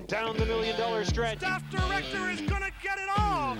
down the $1 million stretch. Staff director is gonna get it off.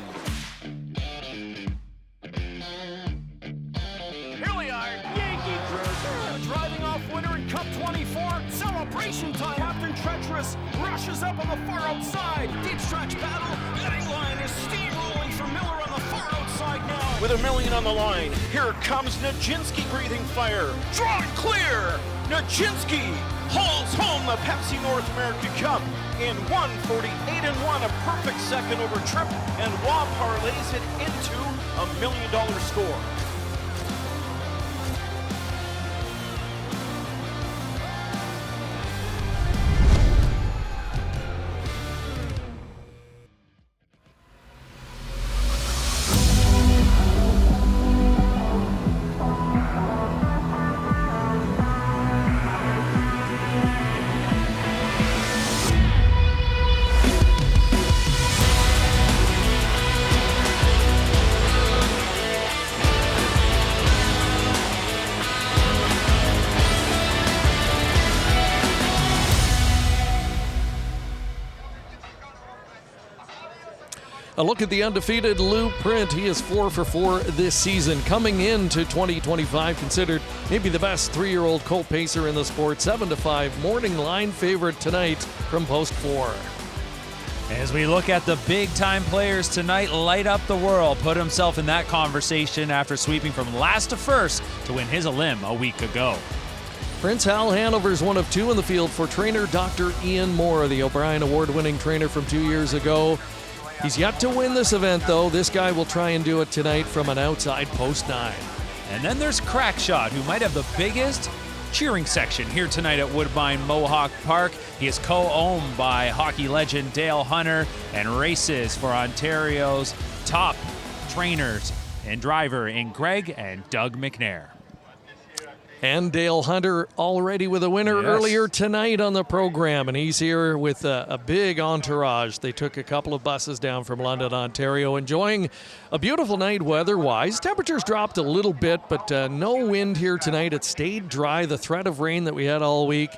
Here we are, Yankee Cruiser, driving off winner in Cup 24. Celebration time. Captain Treacherous rushes up on the far outside. Deep stretch battle. Betting line is steamrolling for Miller on the far outside now. With $1 million on the line, here comes Nijinsky breathing fire. Drawn clear. Nijinsky hauls home the Pepsi North America Cup in 1:48.1, a perfect second over Tripp, and Waugh parlays it into a $1 million score. A look at the undefeated Lou Print. He is 4 for 4 this season. Coming into 2025, considered maybe the best 3-year-old colt pacer in the sport. 7-5 morning line favorite tonight from Post 4. As we look at the big-time players tonight, light up the world. Put himself in that conversation after sweeping from last to first to win his elim a week ago. Prince Hal Hanover is one of 2 in the field for trainer Dr. Ian Moore, the O'Brien Award-winning trainer from 2 years ago. He's yet to win this event, though. This guy will try and do it tonight from an outside post 9. And then there's Crackshot, who might have the biggest cheering section here tonight at Woodbine Mohawk Park. He is co-owned by hockey legend Dale Hunter and races for Ontario's top trainers and driver in Greg and Doug McNair. And Dale Hunter already with a winner earlier tonight on the program, and he's here with a big entourage. They took a couple of buses down from London, Ontario, enjoying a beautiful night weather-wise. Temperatures dropped a little bit, but no wind here tonight. It stayed dry. The threat of rain that we had all week,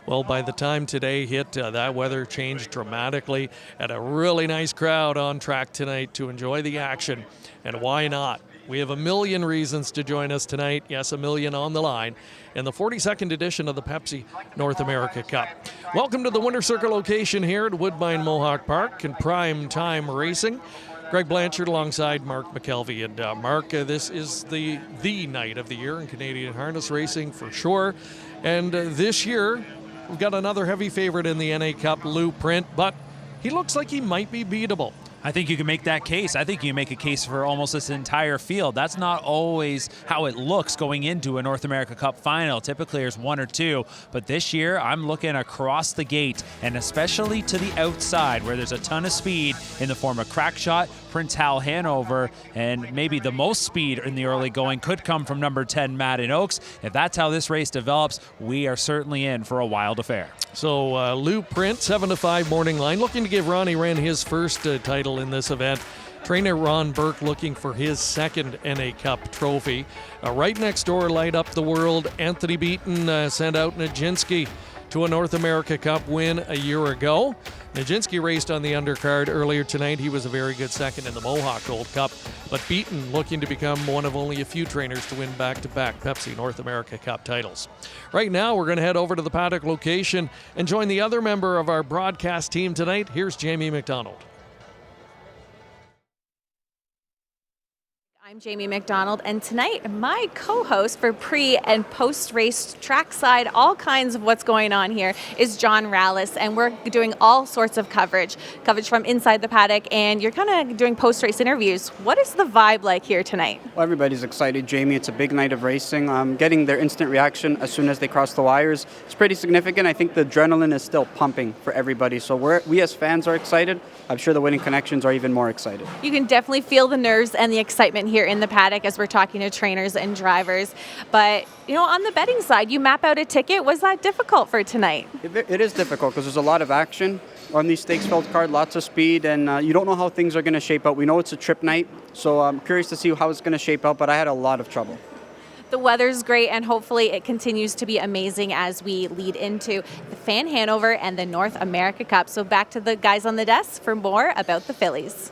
well, by the time today hit, that weather changed dramatically. And a really nice crowd on track tonight to enjoy the action, and why not? We have 1 million reasons to join us tonight. Yes, 1 million on the line in the 42nd edition of the Pepsi North America Cup. Welcome to the Winter Circle location here at Woodbine Mohawk Park and Prime Time Racing. Greg Blanchard alongside Mark McKelvey. And Mark, this is the night of the year in Canadian harness racing for sure. And this year, we've got another heavy favorite in the NA Cup, Lou Print, but he looks like he might be beatable. I think you can make that case. I think you can make a case for almost this entire field. That's not always how it looks going into a North America Cup final. Typically there's 1 or 2, but this year I'm looking across the gate and especially to the outside where there's a ton of speed in the form of Crackshot, Prince Hal Hanover, and maybe the most speed in the early going could come from number 10, Madden Oaks. If that's how this race develops, we are certainly in for a wild affair. So Lou Print, 7-5 morning line, looking to give Ronnie Wren his first title in this event. Trainer Ron Burke looking for his second NA Cup trophy. Right next door, light up the world. Anthony Beaton sent out Nijinsky to a North America Cup win a year ago. Nijinsky raced on the undercard earlier tonight. He was a very good second in the Mohawk Gold Cup. But Beaton looking to become one of only a few trainers to win back-to-back Pepsi North America Cup titles. Right now, we're going to head over to the Paddock location and join the other member of our broadcast team tonight. Here's Jamie McDonald. I'm Jamie McDonald, and tonight my co-host for pre and post-race trackside, all kinds of what's going on here, is John Rallis, and we're doing all sorts of coverage from inside the paddock, and you're kind of doing post-race interviews. What is the vibe like here tonight? Well, everybody's excited, Jamie. It's a big night of racing. Getting their instant reaction as soon as they cross the wires is pretty significant. I think the adrenaline is still pumping for everybody, so we as fans are excited. I'm sure the winning connections are even more excited. You can definitely feel the nerves and the excitement here in the paddock as we're talking to trainers and drivers. But, on the betting side, you map out a ticket. Was that difficult for tonight? It is difficult because there's a lot of action on these stakes-filled card, lots of speed, and you don't know how things are going to shape out. We know it's a trip night, so I'm curious to see how it's going to shape out, but I had a lot of trouble. The weather's great, and hopefully it continues to be amazing as we lead into the Fan Hanover and the North America Cup. So back to the guys on the desk for more about the fillies.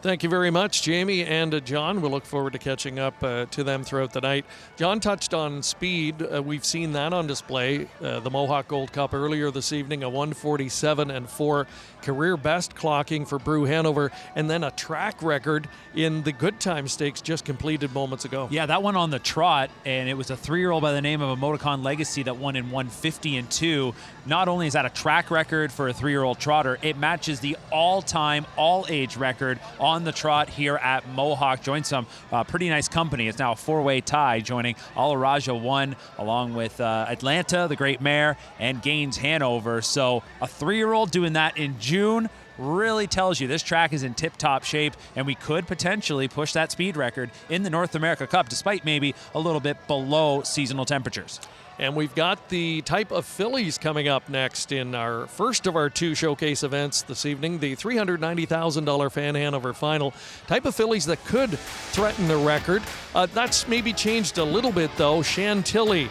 Thank you very much, Jamie and John. We'll look forward to catching up to them throughout the night. John touched on speed. We've seen that on display. The Mohawk Gold Cup earlier this evening, a 1:47.4 career best clocking for Brew Hanover, and then a track record in the Good Time Stakes just completed moments ago. Yeah, that one on the trot, and it was a 3-year-old by the name of a Moticon Legacy that won in 1:50.2. Not only is that a track record for a 3-year-old trotter, it matches the all-time, all-age record on the trot here at Mohawk. Joined some pretty nice company. It's now a 4-way tie, joining Alaraja 1 along with Atlanta, the great mare, and Gaines Hanover. So a 3-year-old doing that in June really tells you this track is in tip-top shape, and we could potentially push that speed record in the North America Cup, despite maybe a little bit below seasonal temperatures. And we've got the type of fillies coming up next in our first of our 2 showcase events this evening, the $390,000 Fan Hanover Final. Type of fillies that could threaten the record. That's maybe changed a little bit, though. Chantilly,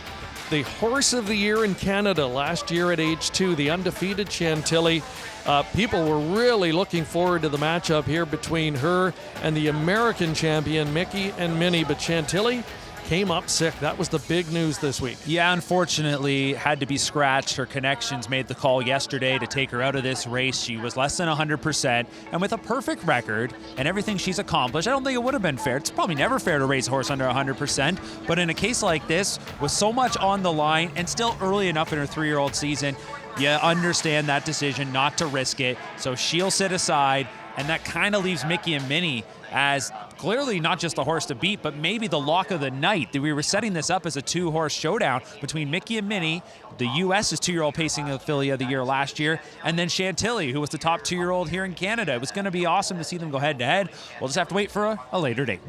the horse of the year in Canada last year at age 2, the undefeated Chantilly. People were really looking forward to the matchup here between her and the American champion, Mickey and Minnie, but Chantilly came up sick. That was the big news this week. Yeah, unfortunately, had to be scratched. Her connections made the call yesterday to take her out of this race. She was less than 100%, and with a perfect record and everything she's accomplished, I don't think it would have been fair. It's probably never fair to race a horse under 100%, but in a case like this, with so much on the line and still early enough in her 3-year-old season, you understand that decision not to risk it. So she'll sit aside, and that kind of leaves Mickey and Minnie as clearly not just a horse to beat, but maybe the lock of the night. We were setting this up as a 2-horse showdown between Mickey and Minnie, the U.S.'s 2-year-old pacing filly of the year last year, and then Chantilly, who was the top 2-year-old here in Canada. It was going to be awesome to see them go head-to-head. We'll just have to wait for a later date.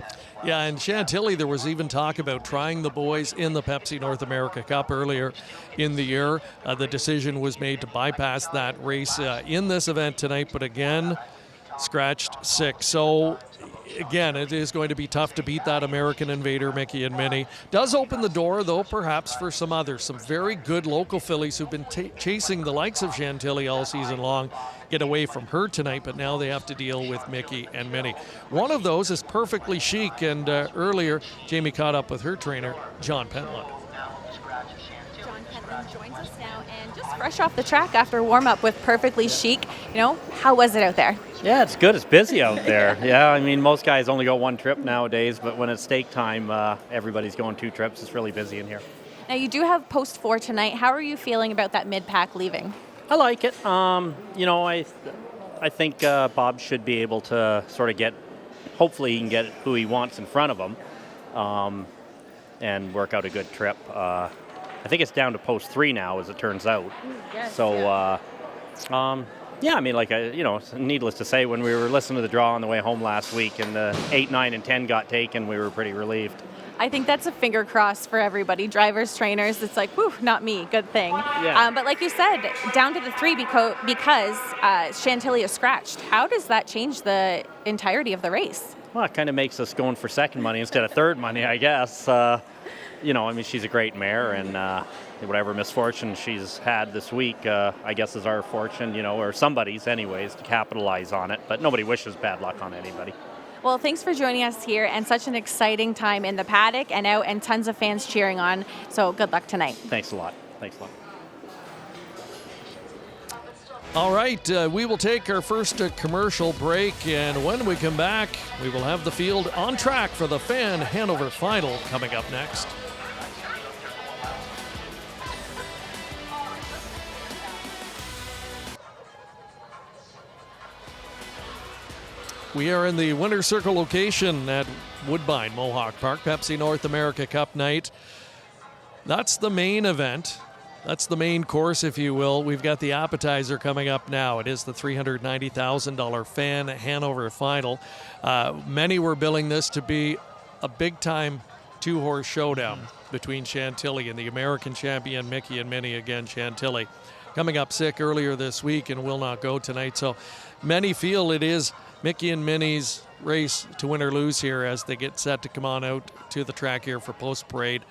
Yeah, and Chantilly, there was even talk about trying the boys in the Pepsi North America Cup earlier in the year. The decision was made to bypass that race in this event tonight, but again, scratched sick. So again, it is going to be tough to beat that American Invader, Mickey and Minnie. Does open the door, though, perhaps for some others. Some very good local fillies who've been chasing the likes of Chantilly all season long get away from her tonight, but now they have to deal with Mickey and Minnie. One of those is Perfectly Chic, and earlier Jamie caught up with her trainer, John Pentland. John Pentland joins us now, and just fresh off the track after warm-up with Perfectly Chic, how was it out there? Yeah, it's good. It's busy out there. Yeah, I mean, most guys only go 1 trip nowadays, but when it's stake time, everybody's going 2 trips. It's really busy in here. Now, you do have post 4 tonight. How are you feeling about that mid-pack leaving? I like it. I think Bob should be able to sort of hopefully he can get who he wants in front of him and work out a good trip. I think it's down to post 3 now, as it turns out. Yes, so, yeah. I mean, needless to say, when we were listening to the draw on the way home last week and the 8, 9, and 10 got taken, we were pretty relieved. I think that's a finger cross for everybody, drivers, trainers. It's like, whew, not me, good thing. Yeah. But like you said, down to the 3 because Chantilly is scratched. How does that change the entirety of the race? Well, it kind of makes us going for second money instead of third money, I guess. She's a great mare, and whatever misfortune she's had this week, I guess is our fortune, or somebody's anyways, to capitalize on it. But nobody wishes bad luck on anybody. Well, thanks for joining us here, and such an exciting time in the paddock and out, and tons of fans cheering on. So good luck tonight. Thanks a lot. All right, we will take our first commercial break, and when we come back, we will have the field on track for the Fan Hanover Final coming up next. We are in the winner's circle location at Woodbine, Mohawk Park, Pepsi North America Cup night. That's the main event. That's the main course, if you will. We've got the appetizer coming up now. It is the $390,000 Fan Hanover Final. Many were billing this to be a big-time 2-horse showdown between Chantilly and the American champion, Mickey and Minnie, again, Chantilly. Coming up sick earlier this week and will not go tonight. So many feel it is Mickey and Minnie's race to win or lose here as they get set to come on out to the track here for post-parade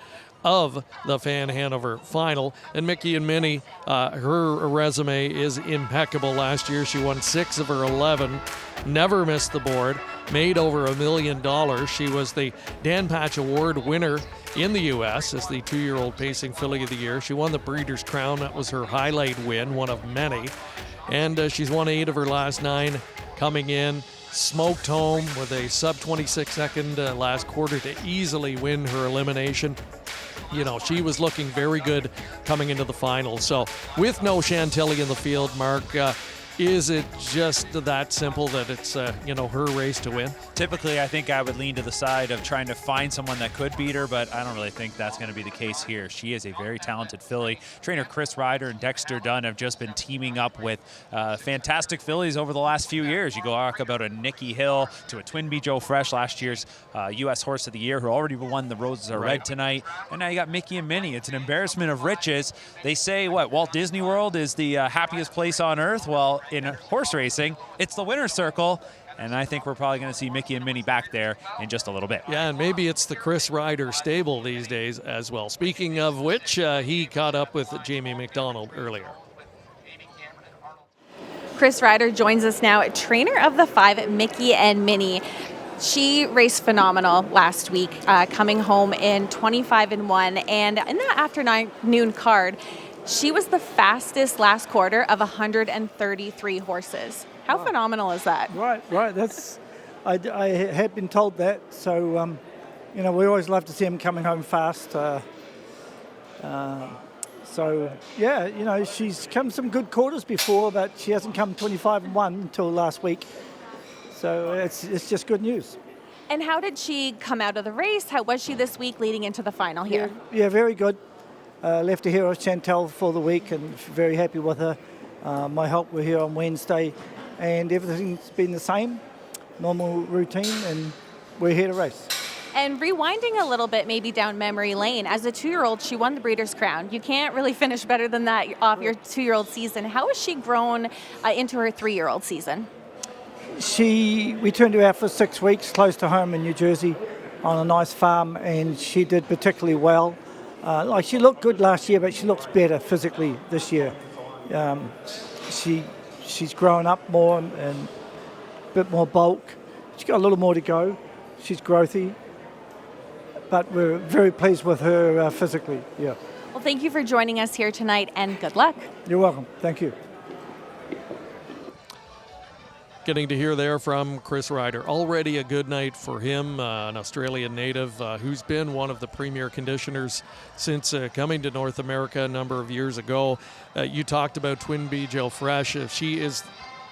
of the Fan Hanover final. And Mickey and Minnie, her resume is impeccable. Last year she won 6 of her 11, never missed the board, made over $1 million. She was the Dan Patch Award winner in the U.S. as the 2-year-old pacing filly of the year. She won the Breeders' Crown. That was her highlight win, one of many. And she's won 8 of her last 9 coming in. Smoked home with a sub-26 second last quarter to easily win her elimination. You know, she was looking very good coming into the final. So with no Chantilly in the field, Mark, is it just that simple that it's, her race to win? Typically, I think I would lean to the side of trying to find someone that could beat her, but I don't really think that's going to be the case here. She is a very talented filly. Trainer Chris Ryder and Dexter Dunn have just been teaming up with fantastic fillies over the last few years. You go talk about a Nikki Hill to a Twinbee Joe Fresh, last year's U.S. Horse of the Year, who already won the Roses Are Red tonight. And now you got Mickey and Minnie. It's an embarrassment of riches. They say, Walt Disney World is the happiest place on earth? Well, in horse racing, it's the winner's circle. And I think we're probably going to see Mickey and Minnie back there in just a little bit. Yeah, and maybe it's the Chris Ryder stable these days as well. Speaking of which, he caught up with Jamie McDonald earlier. Chris Ryder joins us now, trainer of the 5, Mickey and Minnie. She raced phenomenal last week, coming home in 25-1. And in the afternoon card, she was the fastest last quarter of 133 horses. How phenomenal is that? Right. That's I have been told that. So, we always love to see him coming home fast. She's come some good quarters before, but she hasn't come 25-1 until last week. So it's just good news. And how did she come out of the race? How was she this week leading into the final here? Yeah, very good. Left her here with Chantal for the week and very happy with her. My help were here on Wednesday and everything's been the same, normal routine, and we're here to race. And rewinding a little bit, maybe down memory lane, as a 2-year-old, she won the Breeders' Crown. You can't really finish better than that off your 2-year-old season. How has she grown into her 3-year-old season? We turned her out for 6 weeks close to home in New Jersey on a nice farm, and she did particularly well. She looked good last year, but she looks better physically this year. She's grown up more and a bit more bulk. She's got a little more to go. She's growthy, but we're very pleased with her physically. Yeah. Well, thank you for joining us here tonight, and good luck. You're welcome. Thank you. Getting to hear there from Chris Ryder. Already a good night for him, an Australian native who's been one of the premier conditioners since coming to North America a number of years ago. You talked about Twinbee Joe Fresh. She is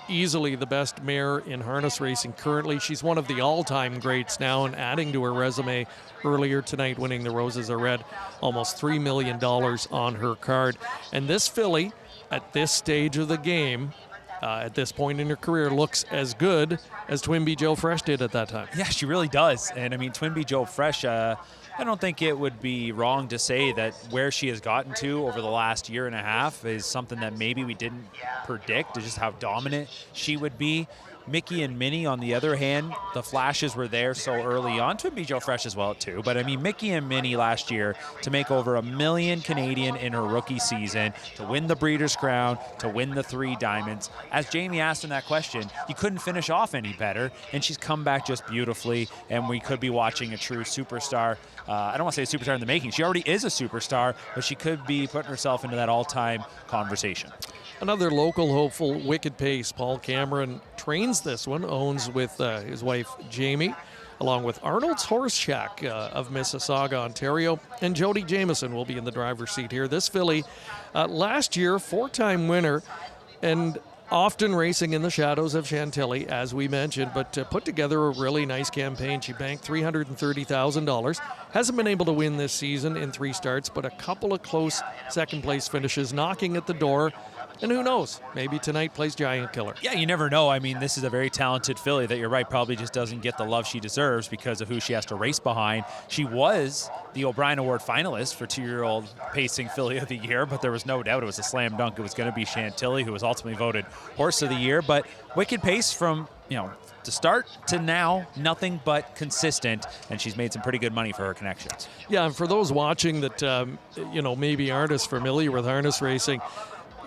easily the best mare in harness racing currently. She's one of the all-time greats now, and adding to her resume earlier tonight, winning the Roses Are Red, almost $3 million on her card. And this filly, at this stage of the game, at this point in her career, looks as good as Twinbee Joe Fresh did at that time. Yeah, she really does. And I mean, Twinbee Joe Fresh, I don't think it would be wrong to say that where she has gotten to over the last year and a half is something that maybe we didn't predict, just how dominant she would be. Mickey and Minnie, on the other hand, the flashes were there so early on. Twinbee Joe Fresh as well, too. But, I mean, Mickey and Minnie last year to make over $1 million Canadian in her rookie season, to win the Breeders' Crown, to win the 3 Diamonds. As Jamie asked in that question, you couldn't finish off any better, and she's come back just beautifully, and we could be watching a true superstar. I don't want to say a superstar in the making. She already is a superstar, but she could be putting herself into that all-time conversation. Another local hopeful, Wicked Pace. Paul Cameron trains this one, owns with his wife Jamie, along with Arnold's Horse Shack of Mississauga, Ontario, and Jody Jameson will be in the driver's seat here. This filly, last year, 4-time winner, and often racing in the shadows of Chantilly, as we mentioned, but put together a really nice campaign. She banked $330,000. Hasn't been able to win this season in 3 starts, but a couple of close second-place finishes knocking at the door. And who knows, maybe tonight plays Giant Killer. Yeah, you never know. I mean, this is a very talented filly that you're right, probably just doesn't get the love she deserves because of who she has to race behind. She was the O'Brien Award finalist for 2-year-old pacing filly of the year, but there was no doubt it was a slam dunk. It was going to be Chantilly, who was ultimately voted horse of the year. But Wicked Pace from, to start to now, nothing but consistent, and she's made some pretty good money for her connections. Yeah, and for those watching that, maybe aren't as familiar with harness racing,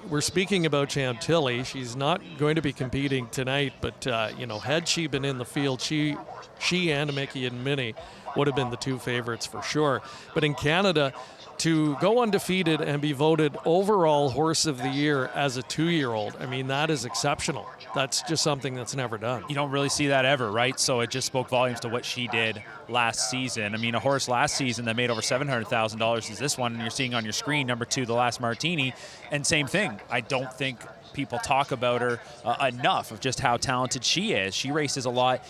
we're speaking about Chantilly. She's not going to be competing tonight, but, had she been in the field, she and Mickey and Minnie would have been the two favorites for sure. But in Canada, to go undefeated and be voted overall horse of the year as a 2-year-old, I mean, that is exceptional. That's just something that's never done. You don't really see that ever, right? So it just spoke volumes to what she did last season. I mean, a horse last season that made over $700,000 is this one, and you're seeing on your screen, number 2, The Last Martini. And same thing. I don't think people talk about her enough of just how talented she is. She races a lot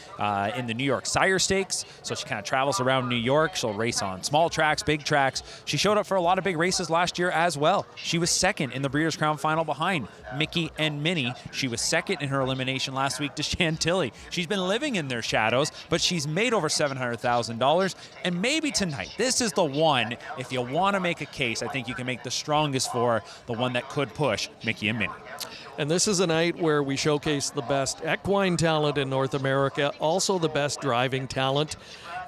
in the New York Sire Stakes, so she kind of travels around New York. She'll race on small tracks, big tracks. She showed up for a lot of big races last year as well. She was second in the Breeders' Crown Final behind Mickey and Minnie. She was second in her elimination last week to Chantilly. She's been living in their shadows, but she's made over $700,000. And maybe tonight, this is the one, if you want to make a case, I think you can make the strongest for the one that could push Mickey and Minnie. And this is a night where we showcase the best equine talent in North America, also the best driving talent.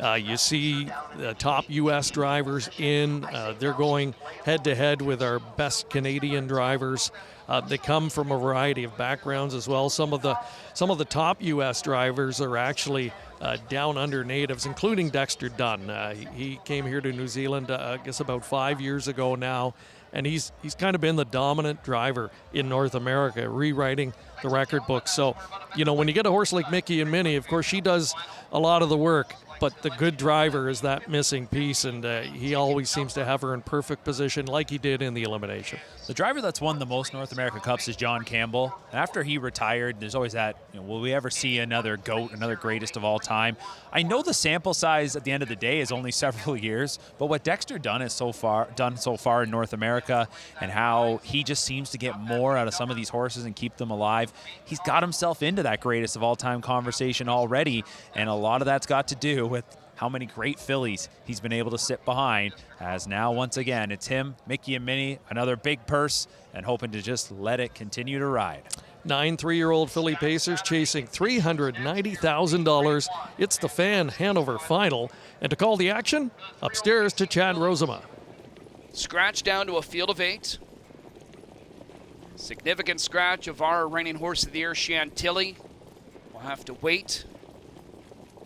You see the top U.S. drivers in. They're going head-to-head with our best Canadian drivers. They come from a variety of backgrounds as well. Some of the top U.S. drivers are actually down under natives, including Dexter Dunn. He came here to New Zealand, I guess, about 5 years ago now. And he's kind of been the dominant driver in North America, rewriting the record book. So, when you get a horse like Mickey and Minnie, of course, she does a lot of the work, but the good driver is that missing piece, and he always seems to have her in perfect position like he did in the elimination. The driver that's won the most North America Cups is John Campbell. After he retired, there's always that, will we ever see another GOAT, another greatest of all time? I know the sample size at the end of the day is only several years, but what Dexter done so far in North America and how he just seems to get more out of some of these horses and keep them alive, he's got himself into that greatest of all time conversation already, and a lot of that's got to do with how many great fillies he's been able to sit behind, as now once again it's him, Mickey and Minnie, another big purse, and hoping to just let it continue to ride. 9 3-year-old filly pacers chasing $390,000. It's the Fan Hanover Final, and to call the action, upstairs to Chad Rosema. Scratch down to a field of 8. Significant scratch of our reigning horse of the year, Chantilly. We'll have to wait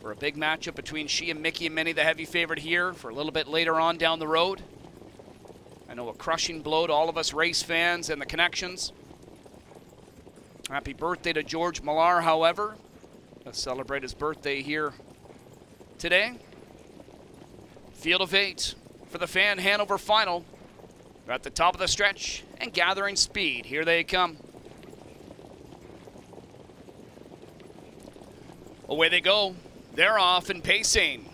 for a big matchup between she and Mickey and Minnie, the heavy favorite here, for a little bit later on down the road. I know a crushing blow to all of us race fans and the connections. Happy birthday to George Millar, however. Let's celebrate his birthday here today. Field of 8 for the Fan Hanover Final. They're at the top of the stretch and gathering speed. Here they come. Away they go. They're off and pacing.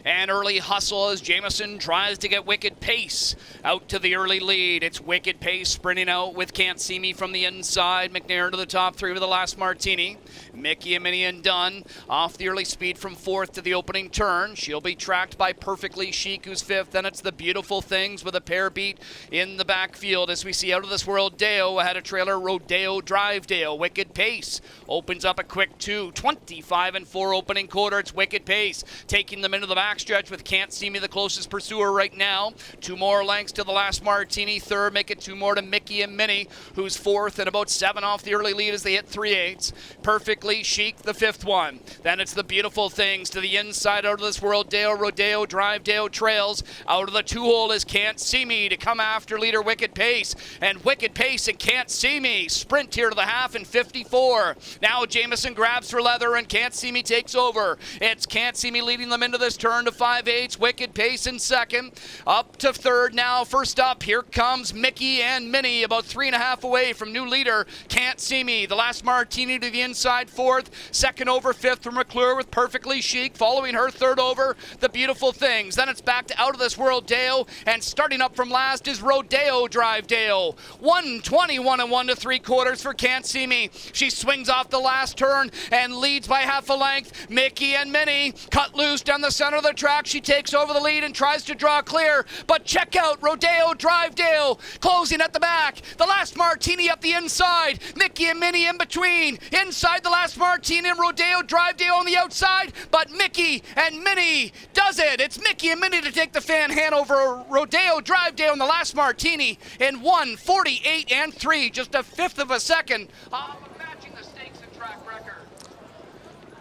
And early hustle as Jamieson tries to get Wicked Pace out to the early lead. It's Wicked Pace sprinting out with Can't See Me from the inside. McNair to the top 3 with the Last Martini. Mickey and Minnie and Dunn off the early speed from 4th to the opening turn. She'll be tracked by Perfectly Chic, who's 5th. Then it's the Beautiful Things with a pair beat in the backfield as we see Out of This World Deo ahead of trailer Rodeo Drive Dale. Wicked Pace opens up a quick 2. 25 and 4 opening quarter. It's Wicked Pace taking them into the backstretch with Can't See Me the closest pursuer right now. 2 more lengths to the Last Martini, 3rd. Make it 2 more to Mickey and Minnie, who's 4th, and about 7 off the early lead as they hit 3/8. Perfectly Chic, the 5th one. Then it's the Beautiful Things to the inside. Out of This World Dale, Rodeo Drive Dale trails. Out of the 2-hole is Can't See Me to come after leader Wicked Pace. And Wicked Pace and Can't See Me sprint here to the half in 54. Now Jamieson grabs for leather and Can't See Me takes over. It's Can't See Me leading them into this turn. turn to 5/8. Wicked Pace in second. Up to third now. First up, here comes Mickey and Minnie, about 3.5 away from new leader Can't See Me. The Last Martini to the inside, fourth. Second over, fifth from McClure with Perfectly Chic. Following her, third over, The Beautiful Things. Then it's back to Out of This World Dale, and starting up from last is Rodeo Drive Dale. 1:21 1 3/4 for Can't See Me. She swings off the last turn and leads by half a length. Mickey and Minnie cut loose down the center of the track. She takes over the lead and tries to draw clear, but check out Rodeo Drive Dale closing at the back. The Last Martini up the inside. Mickey and Minnie in between. Inside the Last Martini and Rodeo Drive Dale on the outside, but Mickey and Minnie does it. It's Mickey and Minnie to take the fan Hanover. Rodeo Drive Dale in the Last Martini in 1:48 3, just a fifth of a second. Matching the stakes and track record.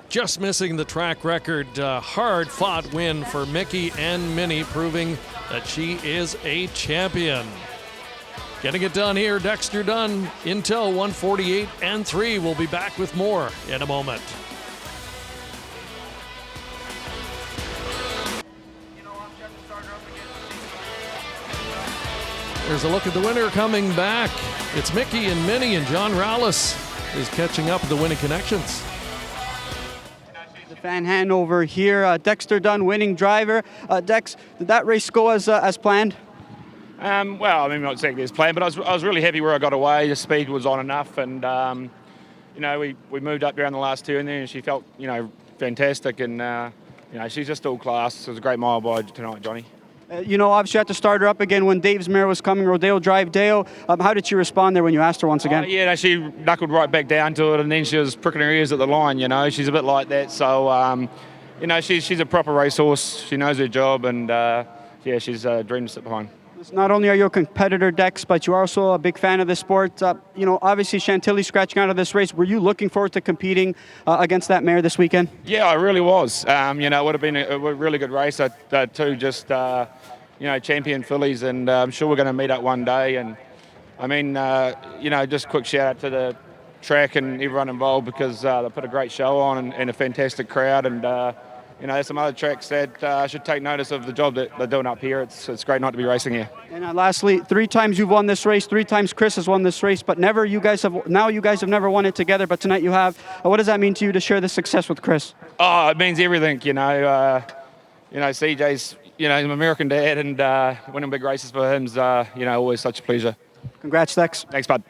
Just missing the track record. Hard-fought win for Mickey and Minnie, proving that she is a champion. Getting it done here, Dexter Dunn, Intel 148 3. We'll be back with more in a moment. There's a look at the winner coming back. It's Mickey and Minnie, and John Rallis is catching up with the winning connections. The fan Hanover here. Dexter Dunn, winning driver. Dex, did that race go as planned? Well, I mean, not exactly as planned, but I was really happy where I got away. The speed was on enough, and we moved up around the last turn there, and she felt fantastic, and she's just all class. It was a great mile by tonight, Johnny. Obviously you had to start her up again when Dave's mare was coming, Rodeo Drive Dale. How did she respond there when you asked her once again? She knuckled right back down to it, and then she was pricking her ears at the line. She's a bit like that. So, she's a proper racehorse. She knows her job, and she's a dream to sit behind. Not only are you a competitor, Dex, but you're also a big fan of the sport. Obviously Chantilly scratching out of this race. Were you looking forward to competing against that mare this weekend? Yeah, I really was. It would have been a really good race. Two just, champion fillies, and I'm sure we're going to meet up one day. And I mean, just quick shout out to the track and everyone involved, because they put a great show on and a fantastic crowd. And there's some other tracks that should take notice of the job that they're doing up here. It's great not to be racing here. And lastly, 3 times you've won this race, 3 times Chris has won this race, but you guys have never won it together, but tonight you have. What does that mean to you to share this success with Chris? Oh, it means everything, CJ's, he's an American dad, and winning big races for him's, always such a pleasure. Congrats, Dex. Thanks, bud.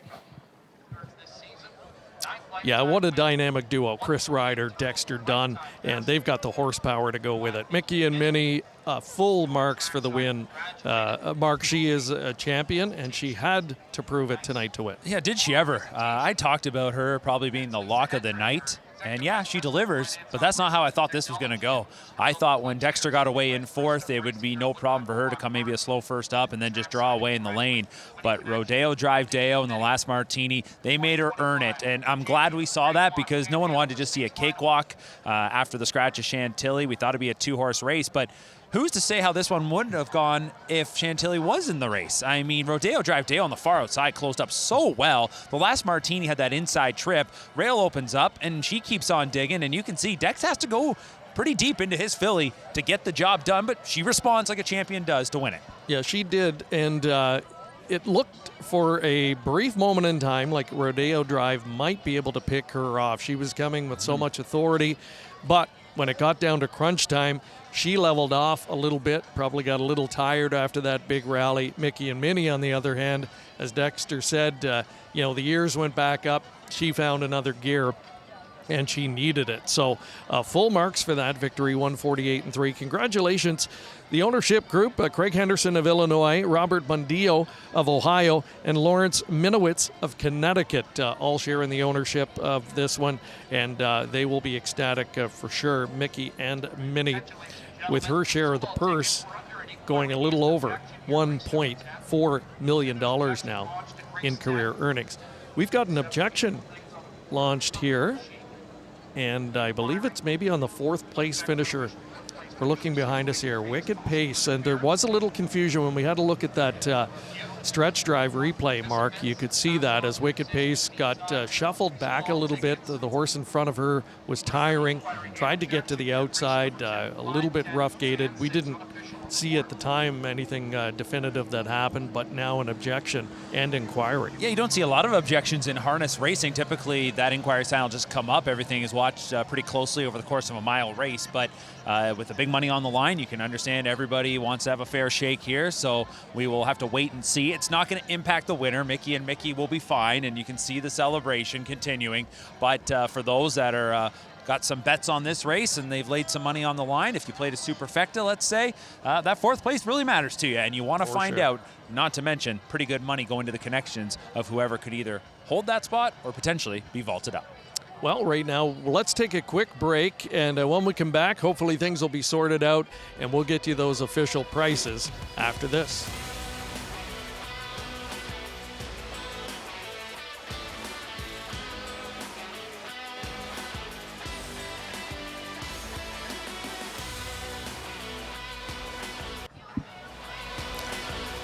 Yeah, what a dynamic duo, Chris Ryder, Dexter Dunn, and they've got the horsepower to go with it. Mickey and Minnie, full marks for the win. Mark, she is a champion, and she had to prove it tonight to win. Yeah, did she ever? I talked about her probably being the lock of the night. And yeah, she delivers, but that's not how I thought this was going to go. I thought when Dexter got away in fourth, it would be no problem for her to come maybe a slow first up and then just draw away in the lane. But Rodeo Drive Dale and the Last Martini, they made her earn it. And I'm glad we saw that, because no one wanted to just see a cakewalk after the scratch of Chantilly. We thought it'd be a 2-horse race, but who's to say how this one wouldn't have gone if Chantilly was in the race? I mean, Rodeo Drive Dale on the far outside closed up so well. The Last Martini had that inside trip. Rail opens up, and she keeps on digging, and you can see Dex has to go pretty deep into his filly to get the job done, but she responds like a champion does to win it. Yeah, she did, and it looked for a brief moment in time like Rodeo Drive might be able to pick her off. She was coming with so much authority, but when it got down to crunch time, she leveled off a little bit, probably got a little tired after that big rally. Mickey and Minnie, on the other hand, as Dexter said, the years went back up. She found another gear, and she needed it. So full marks for that victory, 148 3. Congratulations. The ownership group, Craig Henderson of Illinois, Robert Bundillo of Ohio, and Lawrence Minowitz of Connecticut all share in the ownership of this one, and they will be ecstatic for sure. Mickey and Minnie, with her share of the purse going a little over $1.4 million now in career earnings. We've got an objection launched here, and I believe it's maybe on the 4th place finisher we're looking behind us here. Wicked Pace, and there was a little confusion when we had to look at that stretch drive replay, Mark. You could see that as Wicked Pace got shuffled back a little bit. The horse in front of her was tiring, tried to get to the outside, a little bit rough gated. We didn't see at the time anything definitive that happened, but now an objection and inquiry. Yeah, you don't see a lot of objections in harness racing. Typically, that inquiry sign will just come up. Everything is watched pretty closely over the course of a mile race, but with the big money on the line, you can understand everybody wants to have a fair shake here, so we will have to wait and see. It's not going to impact the winner. Mickey and Mickey will be fine, and you can see the celebration continuing, but for those that are got some bets on this race and they've laid some money on the line, if you played a superfecta, let's say, that fourth place really matters to you, and you want to find out, not to mention pretty good money going to the connections of whoever could either hold that spot or potentially be vaulted up. Well, right now, let's take a quick break, and when we come back, hopefully things will be sorted out, and we'll get you those official prices after this.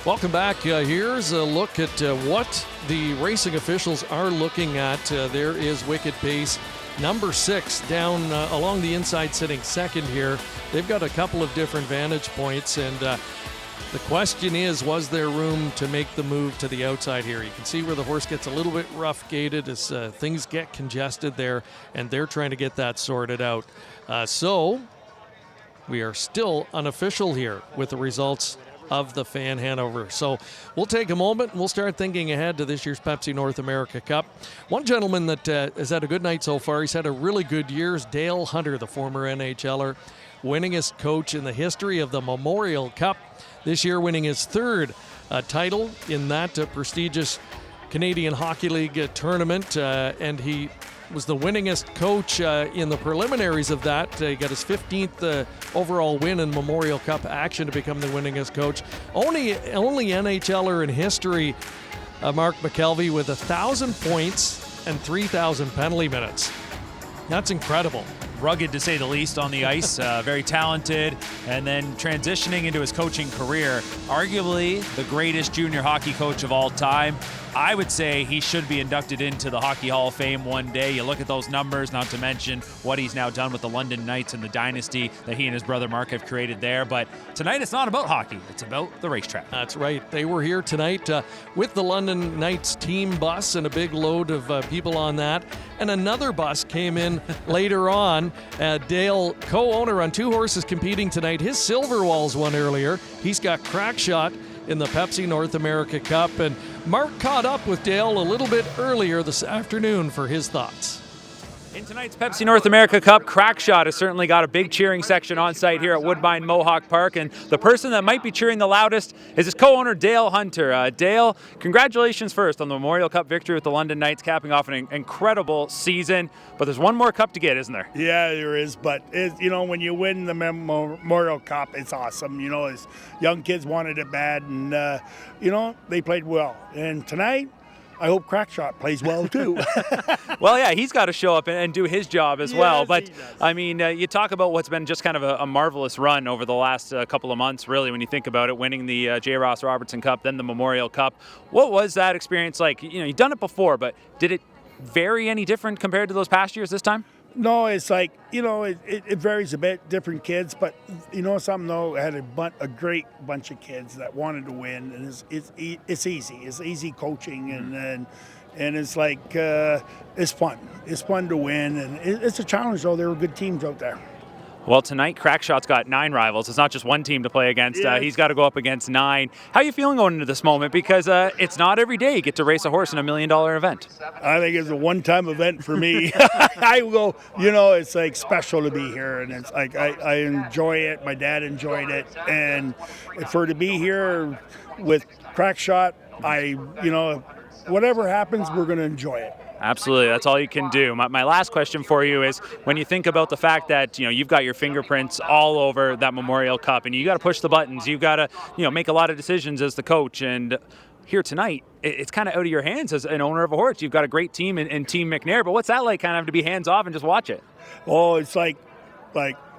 Welcome back. Here's a look at what the racing officials are looking at. There is Wicked Pace, number 6, down along the inside, sitting second here. They've got a couple of different vantage points, and the question is, was there room to make the move to the outside here? You can see where the horse gets a little bit rough gated as things get congested there, and they're trying to get that sorted out. So we are still unofficial here with the results of the Fan Hanover. So we'll take a moment and we'll start thinking ahead to this year's Pepsi North America Cup. One gentleman that has had a good night so far, he's had a really good year, is Dale Hunter, the former NHLer, winningest coach in the history of the Memorial Cup. This year winning his third title in that prestigious Canadian Hockey League tournament, and he was the winningest coach in the preliminaries of that. He got his 15th overall win in Memorial Cup action to become the winningest coach. Only NHLer in history, Mark McKelvey, with 1,000 points and 3,000 penalty minutes. That's incredible. Rugged, to say the least, on the ice. Very talented, and then transitioning into his coaching career, arguably the greatest junior hockey coach of all time. I would say he should be inducted into the Hockey Hall of Fame one day. You look at those numbers, not to mention what he's now done with the London Knights and the dynasty that he and his brother Mark have created there. But tonight it's not about hockey, it's about the racetrack. That's right. They were here tonight with the London Knights team bus and a big load of people on that. And another bus came in later on. Dale, co-owner on 2 horses competing tonight. His Silver Walls won earlier. He's got Crackshot in the Pepsi North America Cup. And Mark caught up with Dale a little bit earlier this afternoon for his thoughts. In tonight's Pepsi North America Cup, Crackshot has certainly got a big cheering section on site here at Woodbine Mohawk Park, and the person that might be cheering the loudest is his co-owner, Dale Hunter. Dale, congratulations first on the Memorial Cup victory with the London Knights, capping off an incredible season, but there's one more cup to get, isn't there? Yeah, there is, but when you win the Memorial Cup, it's awesome. As young kids wanted it bad, and they played well. And tonight, I hope Crackshot plays well too. Well, yeah, he's got to show up and do his job as well. But I mean, you talk about what's been just kind of a marvelous run over the last couple of months, really, when you think about it, winning the J. Ross Robertson Cup, then the Memorial Cup. What was that experience like? You've done it before, but did it vary any different compared to those past years this time? No, it's like, it varies a bit, different kids, but something though, I had a great bunch of kids that wanted to win, and it's easy. It's easy coaching, and it's like, it's fun. It's fun to win, and it's a challenge though. There were good teams out there. Well, tonight, Crackshot's got 9 rivals. It's not just one team to play against. Yes. He's got to go up against 9. How are you feeling going into this moment? Because it's not every day you get to race a horse in $1 million event. I think it's a one-time event for me. I go, it's like special to be here, and it's like I enjoy it. My dad enjoyed it, and for to be here with Crackshot, whatever happens, we're going to enjoy it. Absolutely. That's all you can do. My last question for you is, when you think about the fact that, you've got your fingerprints all over that Memorial Cup, and you got to push the buttons, you've got to, make a lot of decisions as the coach, and here tonight, it's kind of out of your hands as an owner of a horse. You've got a great team in Team McNair, but what's that like, kind of to be hands off and just watch it? Oh, it's like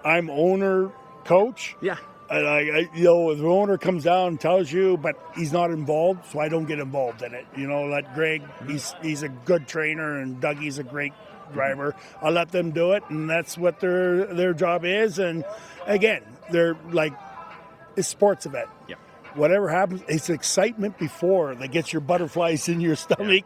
I'm owner, coach. Yeah. And you know, the owner comes down and tells you, but he's not involved, so I don't get involved in it. You know, let Greg, he's a good trainer, and Dougie's a great driver. I'll let them do it, and that's what their job is. And again, they're like, it's a sports event. Yeah. Whatever happens, it's excitement before that gets your butterflies in your stomach.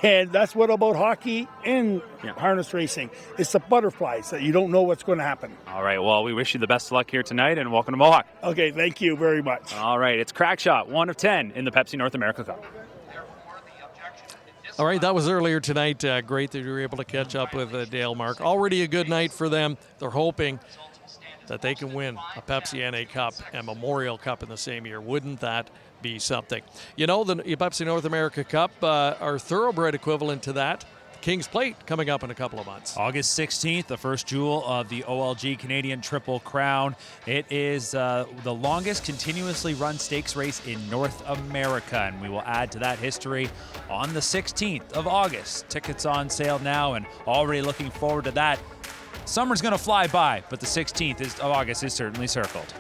And that's what about hockey and harness racing. It's the butterflies that you don't know what's going to happen. All right, well, we wish you the best of luck here tonight, and welcome to Mohawk. Okay, thank you very much. All right, it's Crack Shot, 1 of 10 in the Pepsi North America Cup. All right, that was earlier tonight. Great that you were able to catch up with Dale, Mark. Already a good night for them. They're hoping that they can win a Pepsi NA Cup and Memorial Cup in the same year. Wouldn't that be something? You know, the Pepsi North America Cup, our thoroughbred equivalent to that, the King's Plate, coming up in a couple of months. August 16th, the first jewel of the OLG Canadian Triple Crown. It is the longest continuously run stakes race in North America, and we will add to that history on the 16th of August. Tickets on sale now, and already looking forward to that. Summer's going to fly by, but the 16th of August is certainly circled.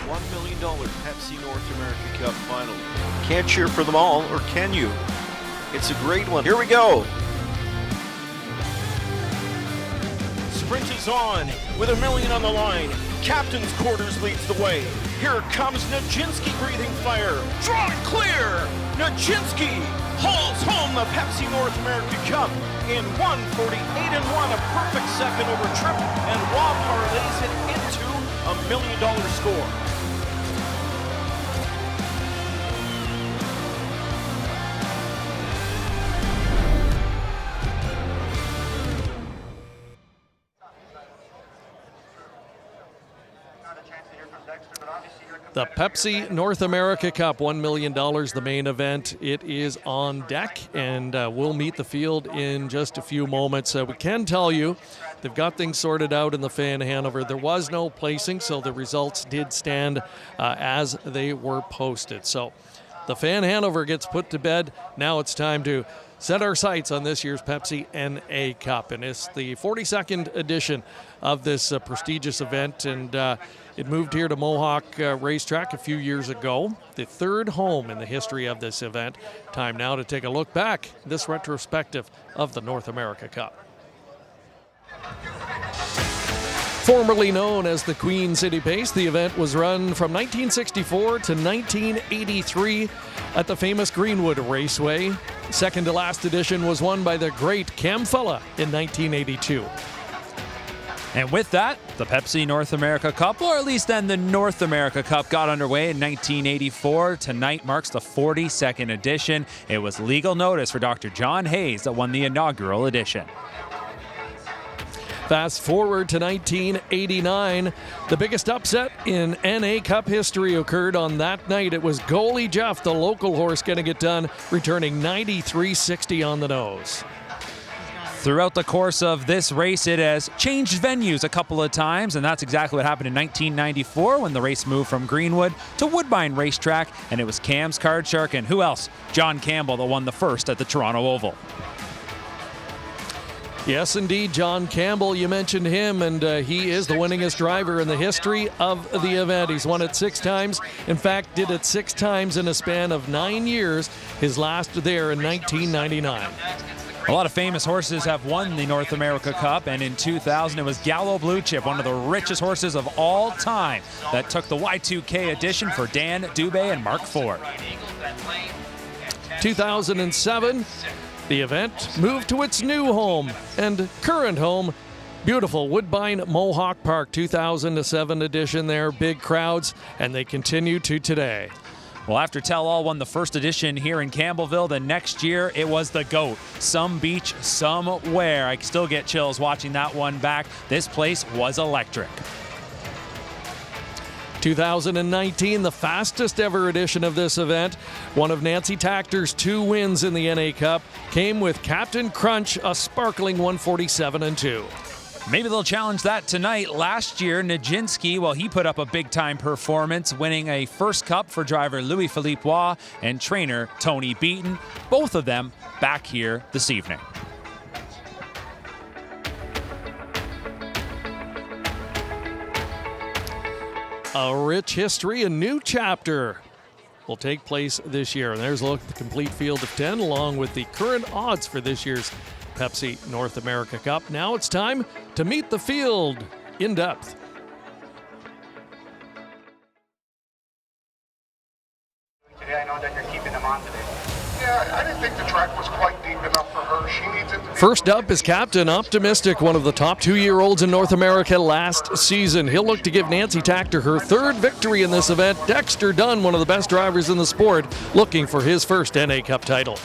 $1 million Pepsi North America Cup final. Can't cheer for them all, or can you? It's a great one. Here we go. Sprint is on with $1 million on the line. Captain's quarters leads the way. Here comes Nijinsky breathing fire. Drawn clear. Nijinsky hauls home the Pepsi North America Cup in 1:48.1, a perfect second over Tripp, and Rob parlays it into $1 million score. The Pepsi North America Cup, $1 million, the main event. It is on deck, and we'll meet the field in just a few moments. We can tell you they've got things sorted out in the Fan Hanover. There was no placing, so the results did stand as they were posted. So the Fan Hanover gets put to bed. Now it's time to set our sights on this year's Pepsi NA Cup, and it's the 42nd edition of this prestigious event, and it moved here to Mohawk Racetrack a few years ago, the third home in the history of this event. Time now to take a look back, this retrospective of the North America Cup. Formerly known as the Queen City Pace, the event was run from 1964 to 1983 at the famous Greenwood Raceway. Second to last edition was won by the great Cam Fulla in 1982. And with that, the Pepsi North America Cup, or at least then the North America Cup, got underway in 1984. Tonight marks the 42nd edition. It was legal notice for Dr. John Hayes that won the inaugural edition. Fast forward to 1989. The biggest upset in NA Cup history occurred on that night. It was Goalie Jeff, the local horse, getting it done, returning 93.60 on the nose. Throughout the course of this race, it has changed venues a couple of times, and that's exactly what happened in 1994 when the race moved from Greenwood to Woodbine Racetrack, and it was Cam's Card Shark and who else? John Campbell that won the first at the Toronto Oval. Yes, indeed, John Campbell, you mentioned him, and he is the winningest driver in the history of the event. He's won it 6 times. In fact, did it 6 times in a span of 9 years, his last there in 1999. A lot of famous horses have won the North America Cup, and in 2000 it was Gallo Blue Chip, one of the richest horses of all time, that took the Y2K edition for Dan Dubé and Mark Ford. 2007, the event moved to its new home and current home, beautiful Woodbine Mohawk Park. 2007 edition there, big crowds, and they continue to today. Well, after Tell All won the first edition here in Campbellville, the next year it was the GOAT. Some beach, somewhere. I still get chills watching that one back. This place was electric. 2019, the fastest ever edition of this event. One of Nancy Tachter's 2 wins in the NA Cup came with Captain Crunch, a sparkling 147-2. Maybe they'll challenge that tonight. Last year, Nijinsky, well, he put up a big-time performance, winning a first cup for driver Louis-Philippe Roy and trainer Tony Beaton. Both of them back here this evening. A rich history, a new chapter will take place this year. And there's a look at the complete field of 10, along with the current odds for this year's Pepsi North America Cup. Now it's time to meet the field in depth. Today, I know that you're keeping them on today. Yeah, I didn't think the track was quite deep enough for her. She needs it to be. First up is Captain Optimistic, one of the top 2-year-olds in North America last season. He'll look to give Nancy Tachter her 3rd victory in this event. Dexter Dunn, one of the best drivers in the sport, looking for his first NA Cup title.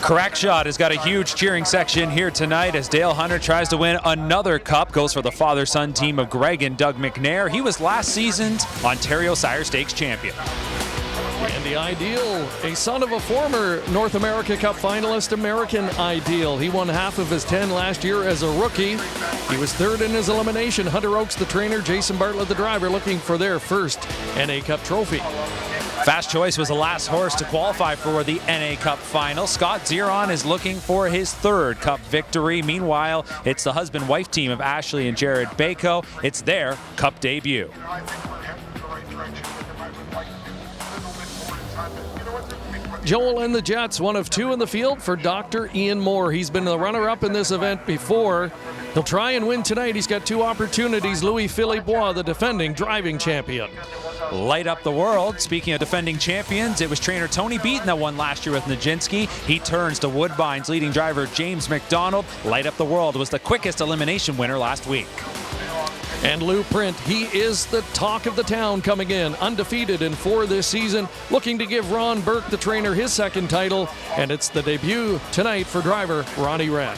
Crackshot has got a huge cheering section here tonight as Dale Hunter tries to win another cup. Goes for the father-son team of Greg and Doug McNair. He was last season's Ontario Sire Stakes champion. And the Ideal, a son of a former North America Cup finalist, American Ideal. He won half of his 10 last year as a rookie. He was 3rd in his elimination. Hunter Oakes, the trainer, Jason Bartlett, the driver, looking for their first NA Cup trophy. Fast Choice was the last horse to qualify for the NA Cup final. Scott Zeron is looking for his 3rd Cup victory. Meanwhile, it's the husband-wife team of Ashley and Jared Bako. It's their Cup debut. Joel and the Jets, one of 2 in the field for Dr. Ian Moore. He's been the runner-up in this event before. He'll try and win tonight. He's got 2 opportunities. Louis-Philippe Roy, the defending driving champion. Light Up the World. Speaking of defending champions, it was trainer Tony Beaton that won last year with Nijinsky. He turns to Woodbine's leading driver James McDonald. Light Up the World was the quickest elimination winner last week. And Lou Print, he is the talk of the town coming in, undefeated in 4 this season, looking to give Ron Burke, the trainer, his 2nd title, and it's the debut tonight for driver Ronnie Wren.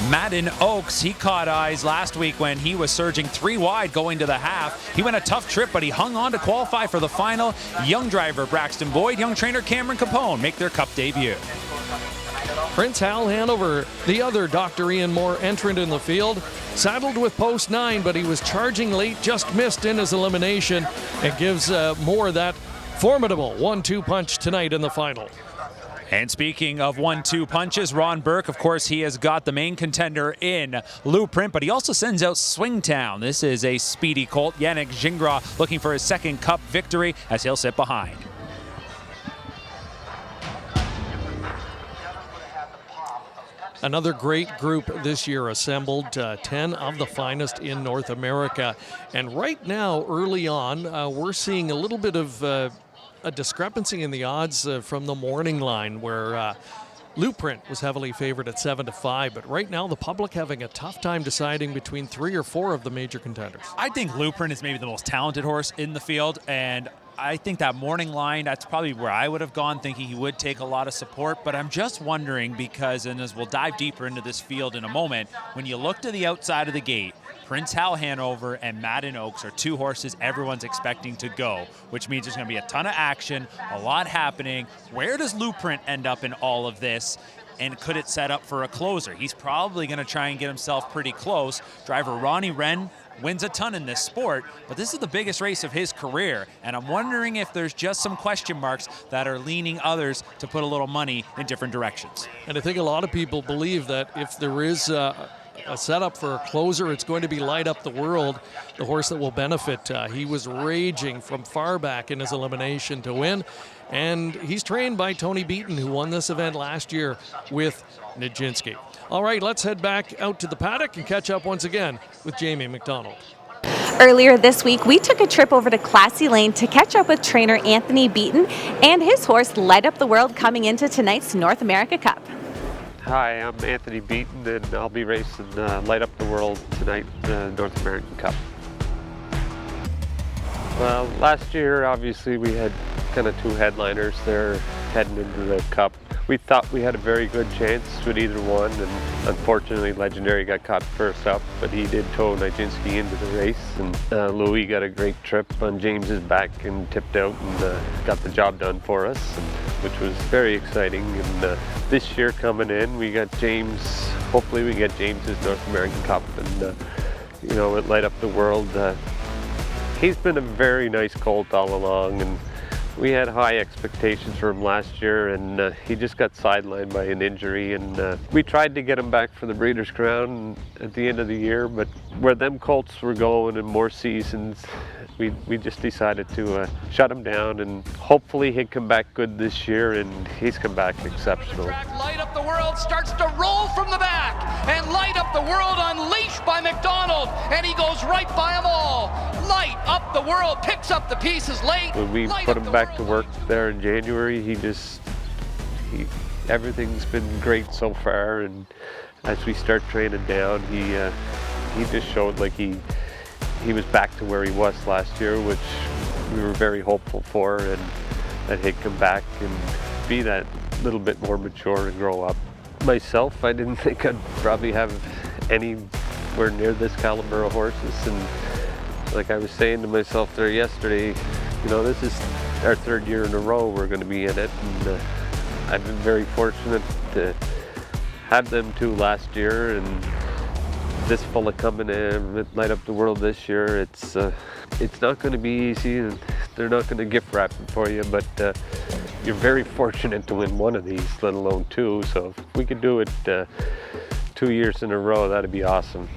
Madden Oaks, he caught eyes last week when he was surging 3 wide going to the half. He went a tough trip, but he hung on to qualify for the final. Young driver Braxton Boyd, young trainer Cameron Capone make their Cup debut. Prince Hal Hanover, the other Dr. Ian Moore entrant in the field, saddled with post 9, but he was charging late, just missed in his elimination, and gives Moore that formidable 1-2 punch tonight in the final. And speaking of 1-2 punches, Ron Burke, of course, he has got the main contender in Lou Print, but he also sends out Swingtown. This is a speedy colt. Yannick Gingras looking for his 2nd Cup victory as he'll sit behind. Another great group this year assembled, 10 of the finest in North America. And right now, early on, we're seeing a little bit of a discrepancy in the odds from the morning line, where Lou Print was heavily favored at 7-5, but right now the public having a tough time deciding between 3 or 4 of the major contenders. I think Lou Print is maybe the most talented horse in the field, and I think that morning line, that's probably where I would have gone, thinking he would take a lot of support. But I'm just wondering because, and as we'll dive deeper into this field in a moment, when you look to the outside of the gate, Prince Hal Hanover and Madden Oaks are 2 horses everyone's expecting to go, which means there's going to be a ton of action, a lot happening. Where does Lou Print end up in all of this? And could it set up for a closer? He's probably going to try and get himself pretty close. Driver Ronnie Wren wins a ton in this sport, but this is the biggest race of his career, and I'm wondering if there's just some question marks that are leaning others to put a little money in different directions. And I think a lot of people believe that if there is a setup for a closer, it's going to be Light Up the World, the horse that will benefit. He was raging from far back in his elimination to win, and he's trained by Tony Beaton, who won this event last year with Nijinsky. All right, let's head back out to the paddock and catch up once again with Jamie McDonald. Earlier this week, we took a trip over to Classy Lane to catch up with trainer Anthony Beaton and his horse Light Up the World coming into tonight's North America Cup. Hi, I'm Anthony Beaton, and I'll be racing Light Up the World tonight in the North American Cup. Well, last year, obviously, we had kind of 2 headliners there heading into the Cup. we thought we had a very good chance with either one, and unfortunately Legendary got caught first up, but he did tow Nijinsky into the race, and Louis got a great trip on James's back and tipped out and got the job done for us, which was very exciting. And this year coming in, we got James, hopefully we get James's North American Cup, and you know, it light up the world. He's been a very nice colt all along, and we had high expectations for him last year, and he just got sidelined by an injury, and we tried to get him back for the Breeders' Crown at the end of the year, but where them colts were going in more seasons, we just decided to shut him down, and hopefully he'll come back good this year, and he's come back exceptional. Light Up the World starts to roll from the back, and Light Up the World unleashed by McDonald, and he goes right by them all. Light Up the World picks up the pieces late. When we put him back to work there in January, everything's been great so far, and as we start training down, he just showed like he was back to where he was last year, which we were very hopeful for, and that he'd come back and be that little bit more mature and grow up. Myself, I didn't think I'd probably have anywhere near this caliber of horses, and like I was saying to myself there yesterday, you know, this is our third year in a row we're going to be in it, and I've been very fortunate to have them two last year, and this fella coming in, Light Up the World this year, it's not going to be easy, and they're not going to gift wrap it for you, but you're very fortunate to win one of these, let alone two, so if we could do it 2 years in a row, that'd be awesome.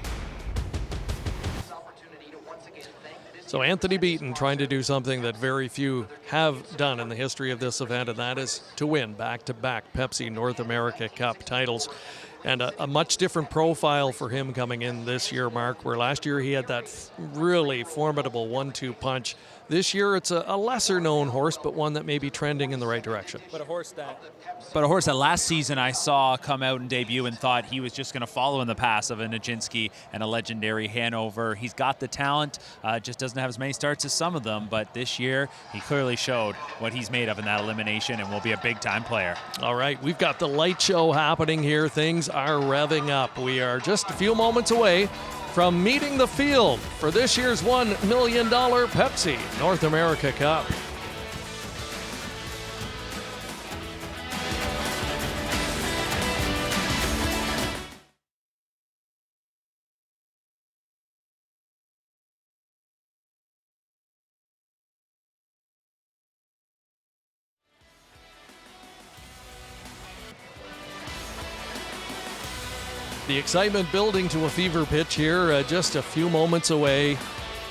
So Anthony Beaton trying to do something that very few have done in the history of this event, and that is to win back-to-back Pepsi North America Cup titles. And a much different profile for him coming in this year, Mark, where last year he had that really formidable 1-2 punch. This year it's a lesser-known horse, but one that may be trending in the right direction. But a horse that last season I saw come out and debut and thought he was just going to follow in the path of a Nijinsky and a Legendary Hanover. He's got the talent, just doesn't have as many starts as some of them, but this year he clearly showed what he's made of in that elimination and will be a big-time player. All right, we've got the light show happening here. Things are revving up. We are just a few moments away from meeting the field for this year's $1 million Pepsi North America Cup. The excitement building to a fever pitch here, just a few moments away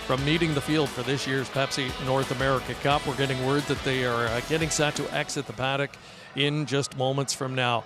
from meeting the field for this year's Pepsi North America Cup. We're getting word that they are getting set to exit the paddock in just moments from now.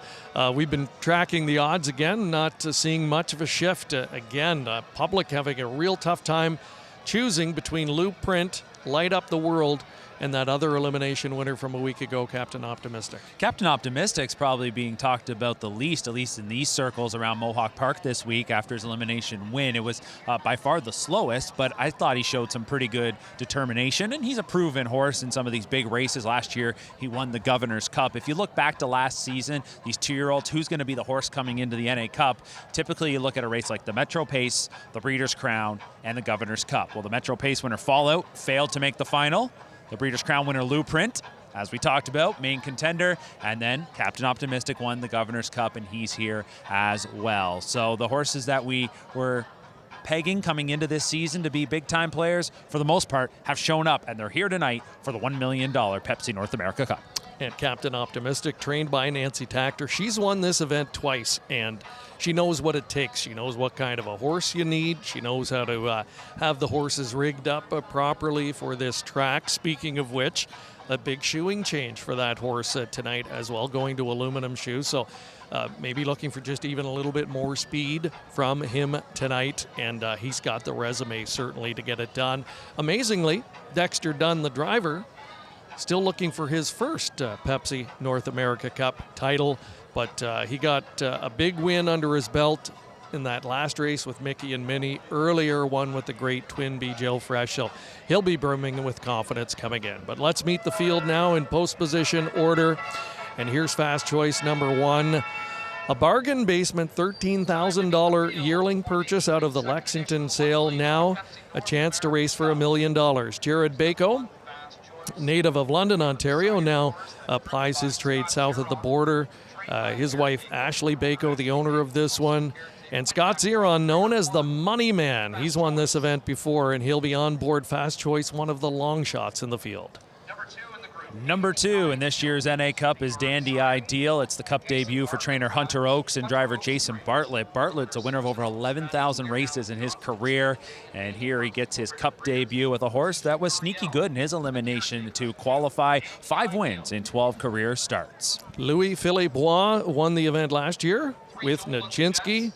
We've been tracking the odds again, not seeing much of a shift. Again, public having a real tough time choosing between Lou Print, Light Up the World, and that other elimination winner from a week ago, Captain Optimistic. Captain Optimistic's probably being talked about the least, at least in these circles around Mohawk Park this week after his elimination win. It was by far the slowest, but I thought he showed some pretty good determination, and he's a proven horse in some of these big races. Last year, he won the Governor's Cup. If you look back to last season, these two-year-olds, who's going to be the horse coming into the NA Cup? Typically, you look at a race like the Metro Pace, the Breeders' Crown, and the Governor's Cup. Well, the Metro Pace winner Fallout failed to make the final. The Breeders' Crown winner Lou Print, as we talked about, main contender, and then Captain Optimistic won the Governor's Cup, and he's here as well. So the horses that we were pegging coming into this season to be big-time players, for the most part, have shown up, and they're here tonight for the $1 million Pepsi North America Cup. And Captain Optimistic, trained by Nancy Tactor, she's won this event twice, and she knows what it takes. She knows what kind of a horse you need. She knows how to have the horses rigged up properly for this track. Speaking of which, a big shoeing change for that horse tonight as well, going to aluminum shoes. So maybe looking for just even a little bit more speed from him tonight, and he's got the resume certainly to get it done. Amazingly, Dexter Dunn, the driver, still looking for his first Pepsi North America Cup title, but he got a big win under his belt in that last race with Mickey and Minnie. Earlier one with the great twin B. Jill Fresh, so he'll be brimming with confidence coming in. But let's meet the field now in post position order. And here's fast choice number 1. A bargain basement $13,000 yearling purchase out of the Lexington sale. Now a chance to race for $1 million. Jared Bako, native of London, Ontario, now applies his trade south of the border. His wife, Ashley Bako, the owner of this one. And Scott Zeron, known as the Money Man. He's won this event before, and he'll be on board fast choice, one of the long shots in the field. Number 2 in this year's NA Cup is Dandy Ideal. It's the Cup debut for trainer Hunter Oakes and driver Jason Bartlett. Bartlett's a winner of over 11,000 races in his career, and here he gets his Cup debut with a horse that was sneaky good in his elimination to qualify. 5 wins in 12 career starts. Louis-Philippe Bois won the event last year with Nijinsky.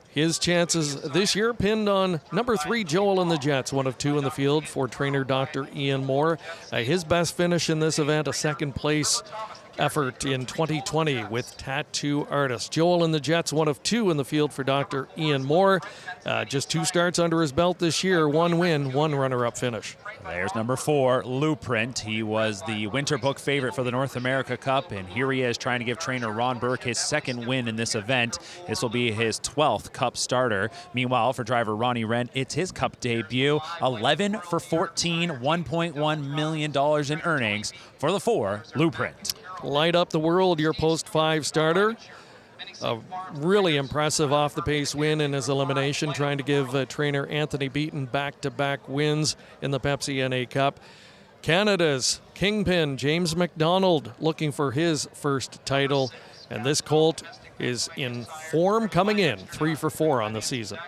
His chances this year pinned on number 3, Joel and the Jets, one of 2 in the field for trainer Dr. Ian Moore. His best finish in this event, a second place effort in 2020 with Tattoo Artist. Joel and the Jets, one of 2 in the field for Dr. Ian Moore. Just 2 starts under his belt this year, 1 win, 1 runner-up finish. There's number 4, Blueprint. He was the winter book favorite for the North America Cup, and here he is trying to give trainer Ron Burke his 2nd win in this event. This will be his 12th Cup starter. Meanwhile, for driver Ronnie Wren, it's his Cup debut. 11 for 14, $1.1 million in earnings for the 4, Blueprint. Light up the world, your post 5 starter. A really impressive off-the-pace win in his elimination, trying to give trainer Anthony Beaton back-to-back wins in the Pepsi NA Cup. Canada's kingpin, James McDonald, looking for his first title. And this colt is in form coming in, 3 for 4 on the season.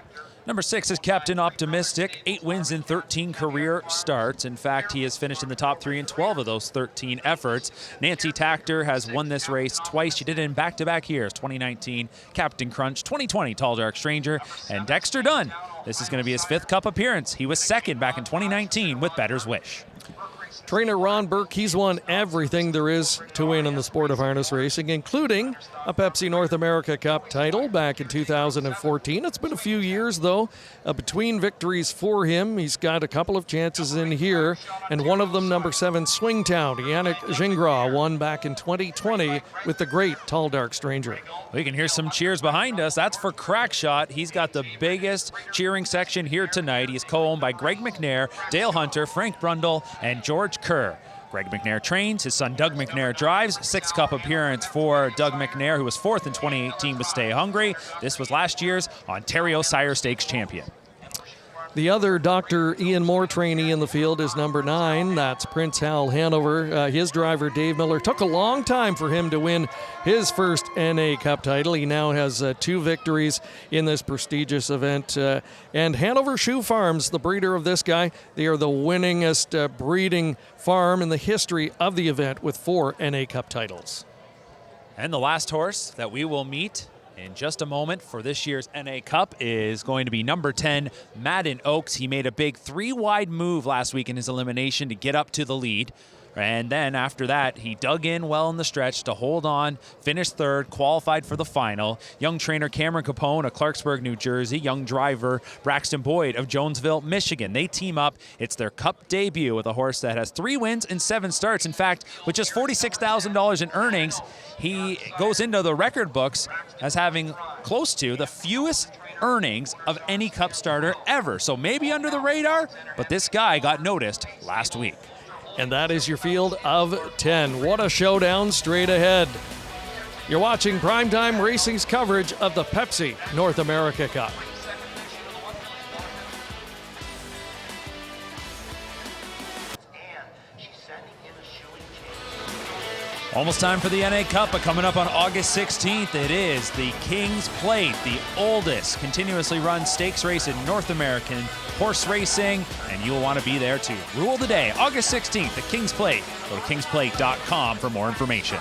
Number 6 is Captain Optimistic, 8 wins in 13 career starts. In fact, he has finished in the top 3 in 12 of those 13 efforts. Nancy Tactor has won this race twice. She did it in back-to-back years, 2019 Captain Crunch, 2020 Tall Dark Stranger, and Dexter Dunn. This is going to be his 5th Cup appearance. He was 2nd back in 2019 with Better's Wish. Trainer Ron Burke, he's won everything there is to win in the sport of harness racing, including a Pepsi North America Cup title back in 2014. It's been a few years, though, between victories for him. He's got a couple of chances in here, and one of them, number 7, Swingtown. Yannick Gingras won back in 2020 with the great Tall Dark Stranger. We can hear some cheers behind us. That's for Crackshot. He's got the biggest cheering section here tonight. He's co-owned by Greg McNair, Dale Hunter, Frank Brundle, and George Kerr. Greg McNair trains. His son Doug McNair drives. 6th Cup appearance for Doug McNair, who was 4th in 2018 with Stay Hungry. This was last year's Ontario Sire Stakes champion. The other Dr. Ian Moore trainee in the field is number 9. That's Prince Hal Hanover. His driver, Dave Miller, took a long time for him to win his first NA Cup title. He now has 2 victories in this prestigious event. And Hanover Shoe Farms, the breeder of this guy, they are the winningest breeding farm in the history of the event with 4 NA Cup titles. And the last horse that we will meet in just a moment for this year's NA Cup is going to be number 10, Madden Oaks. He made a big 3-wide move last week in his elimination to get up to the lead. And then after that, he dug in well in the stretch to hold on, finished 3rd, qualified for the final. Young trainer Cameron Capone of Clarksburg, New Jersey. Young driver Braxton Boyd of Jonesville, Michigan. They team up. It's their Cup debut with a horse that has 3 wins and 7 starts. In fact, with just $46,000 in earnings, he goes into the record books as having close to the fewest earnings of any Cup starter ever. So maybe under the radar, but this guy got noticed last week. And that is your field of 10. What a showdown straight ahead. You're watching Primetime Racing's coverage of the Pepsi North America Cup. Almost time for the NA Cup, but coming up on August 16th, it is the King's Plate, the oldest continuously run stakes race in North American horse racing, and you'll want to be there to rule the day. August 16th, the King's Plate. Go to kingsplate.com for more information.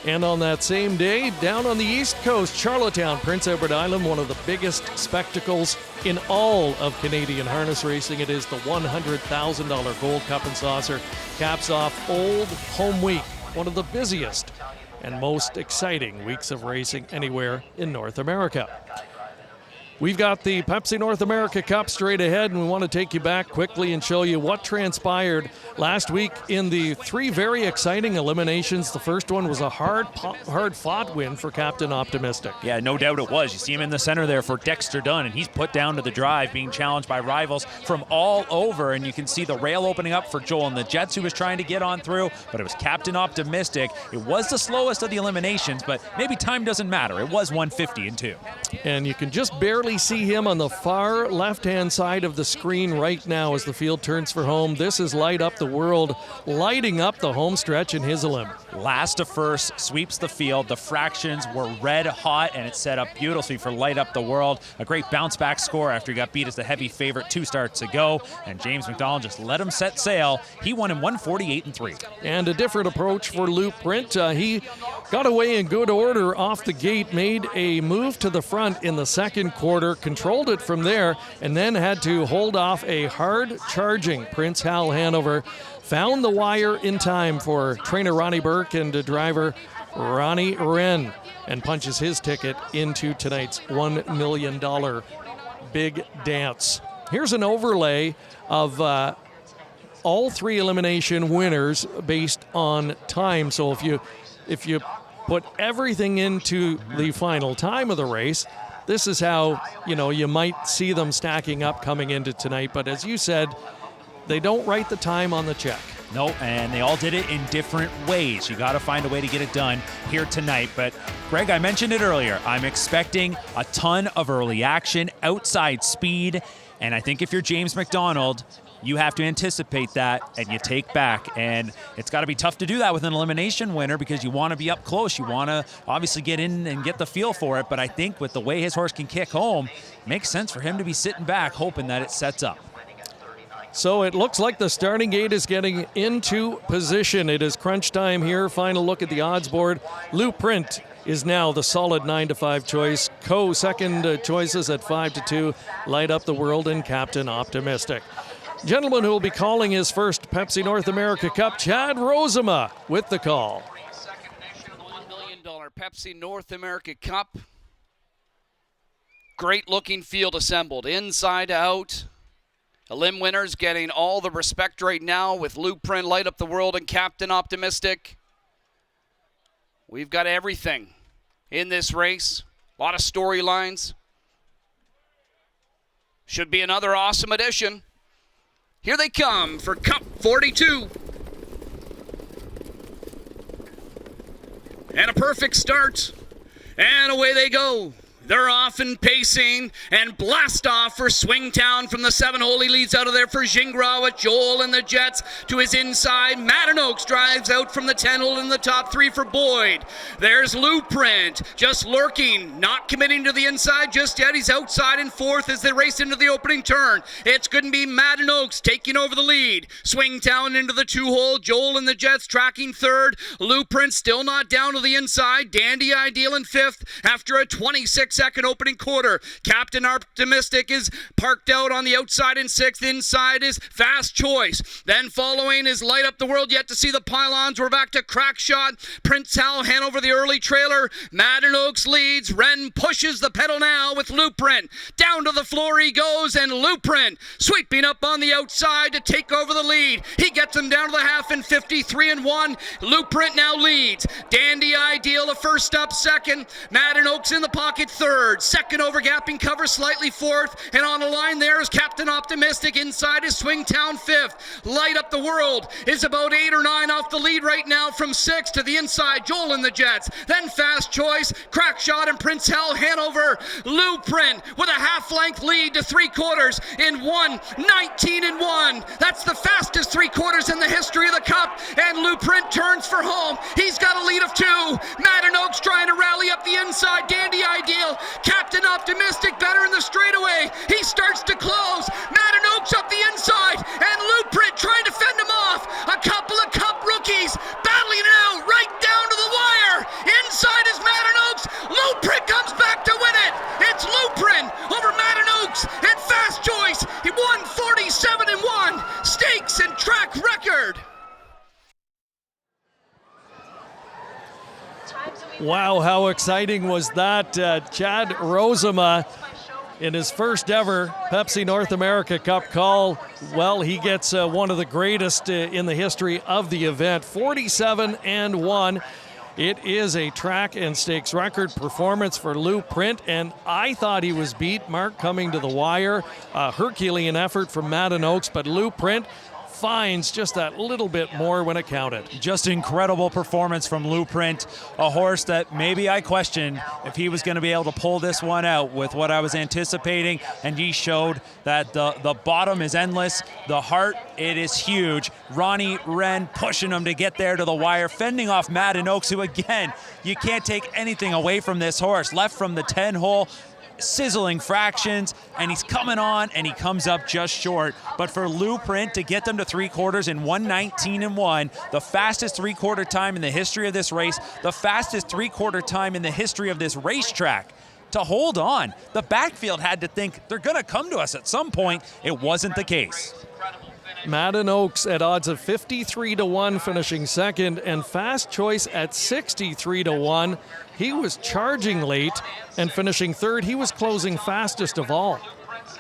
And on that same day, down on the East Coast, Charlottetown, Prince Edward Island, one of the biggest spectacles in all of Canadian harness racing. It is the $100,000 Gold Cup and Saucer. Caps off Old Home Week, one of the busiest and most exciting weeks of racing anywhere in North America. We've got the Pepsi North America Cup straight ahead, and we want to take you back quickly and show you what transpired last week in the 3 very exciting eliminations. The first one was a hard-fought win for Captain Optimistic. Yeah, no doubt it was. You see him in the center there for Dexter Dunn, and he's put down to the drive, being challenged by rivals from all over, and you can see the rail opening up for Joel and the Jets, who was trying to get on through, but it was Captain Optimistic. It was the slowest of the eliminations, but maybe time doesn't matter. It was 150-2. And you can just barely see him on the far left-hand side of the screen right now as the field turns for home. This is Light Up the World, lighting up the home stretch in his elim. Last to first, sweeps the field. The fractions were red hot, and it set up beautifully for Light Up the World. A great bounce-back score after he got beat as the heavy favorite 2 starts ago, and James McDonald just let him set sail. He won in 148-3. And a different approach for Lou Print. He got away in good order off the gate, made a move to the front in the second quarter, controlled it from there, and then had to hold off a hard-charging Prince Hal Hanover. Found the wire in time for trainer Ronnie Burke and driver Ronnie Wren, and punches his ticket into tonight's $1 million big dance. Here's an overlay of all 3 elimination winners based on time. So if you put everything into the final time of the race, this is how, you might see them stacking up coming into tonight. But as you said, they don't write the time on the check. No, and they all did it in different ways. You got to find a way to get it done here tonight. But, Greg, I mentioned it earlier. I'm expecting a ton of early action, outside speed, and I think if you're James McDonald, you have to anticipate that and you take back. And it's got to be tough to do that with an elimination winner because you want to be up close. You want to obviously get in and get the feel for it. But I think with the way his horse can kick home, it makes sense for him to be sitting back hoping that it sets up. So it looks like the starting gate is getting into position. It is crunch time here. Final look at the odds board. Lou Print is now the solid 9-5 choice. Second choices at 5-2. Light Up the World and Captain Optimistic. Gentleman who will be calling his first Pepsi North America Cup, Chad Rosema, with the call. $1 million Pepsi North America Cup. Great looking field assembled, inside out. Elim winners getting all the respect right now with Lou Print, Light Up the World, and Captain Optimistic. We've got everything in this race. A lot of storylines. Should be another awesome edition. Here they come for Cup 42. And a perfect start. And away they go. They're off and pacing and blast off for Swingtown from the 7-hole. He leads out of there for Gingras with Joel and the Jets to his inside. Madden Oaks drives out from the 10-hole in the top 3 for Boyd. There's Lou Print just lurking, not committing to the inside just yet. He's outside in 4th as they race into the opening turn. It's going to be Madden Oaks taking over the lead. Swingtown into the 2-hole. Joel and the Jets tracking 3rd. Lou Print still not down to the inside. Dandy Ideal in 5th after a 26-second opening quarter. Captain Optimistic is parked out on the outside in 6th. Inside is Fast Choice. Then following is Light Up the World. Yet to see the pylons. We're back to Crack Shot. Prince Hal Hanover, the early trailer. Madden Oaks leads. Wren pushes the pedal now with Lou Print. Down to the floor he goes, and Lou Print sweeping up on the outside to take over the lead. He gets him down to the half in 53-1. Lou Print now leads. Dandy Ideal a first up, second. Madden Oaks in the pocket, third. Second overgapping cover, slightly 4th. And on the line there is Captain Optimistic. Inside is Swingtown 5th. Light Up the World is about 8 or 9 off the lead right now from 6th to the inside. Joel and the Jets. Then Fast Choice, Crack Shot, and Prince Hal Hanover. Lou Print with a half-length lead to 3/4 in 1:19-1. That's the fastest 3/4 in the history of the Cup. And Lou Print turns for home. He's got a lead of 2. Madden Oaks trying to rally up the inside. Dandy Ideal. Captain Optimistic better in the straightaway. He starts to close. Madden Oaks up the inside. And Lou Print trying to fend him off. A couple of Cup rookies battling it out right down to the wire. Inside is Madden Oaks. Lou Print comes back to win it. It's Lou Print over Madden Oaks and Fast Choice. He won 47-1. Stakes and track record. Wow, how exciting was that? Chad Rosema In his first ever Pepsi North America Cup call, well, he gets one of the greatest in the history of the event, 47-1. It is a track and stakes record performance for Lou Print, and I thought he was beat. Mark coming to the wire, a Herculean effort from Madden Oaks, but Lou Print finds just that little bit more when it counted. Just incredible performance from Lou Print, a horse that maybe I questioned if he was going to be able to pull this one out with what I was anticipating, and he showed that the bottom is endless, the heart, it is huge. Ronnie Wren pushing him to get there to the wire, fending off Madden Oaks, who again, you can't take anything away from this horse. Left from the 10-hole, sizzling fractions, and he's coming on, and he comes up just short. But for Lou Print to get them to 3/4 in 1:19.1, the fastest 3/4 time in the history of this race, the fastest 3/4 time in the history of this racetrack, to hold on. The backfield had to think they're going to come to us at some point. It wasn't the case. Madden Oaks at odds of 53-1 finishing second, and Fast Choice at 63-1. He was charging late and finishing third. He was closing fastest of all.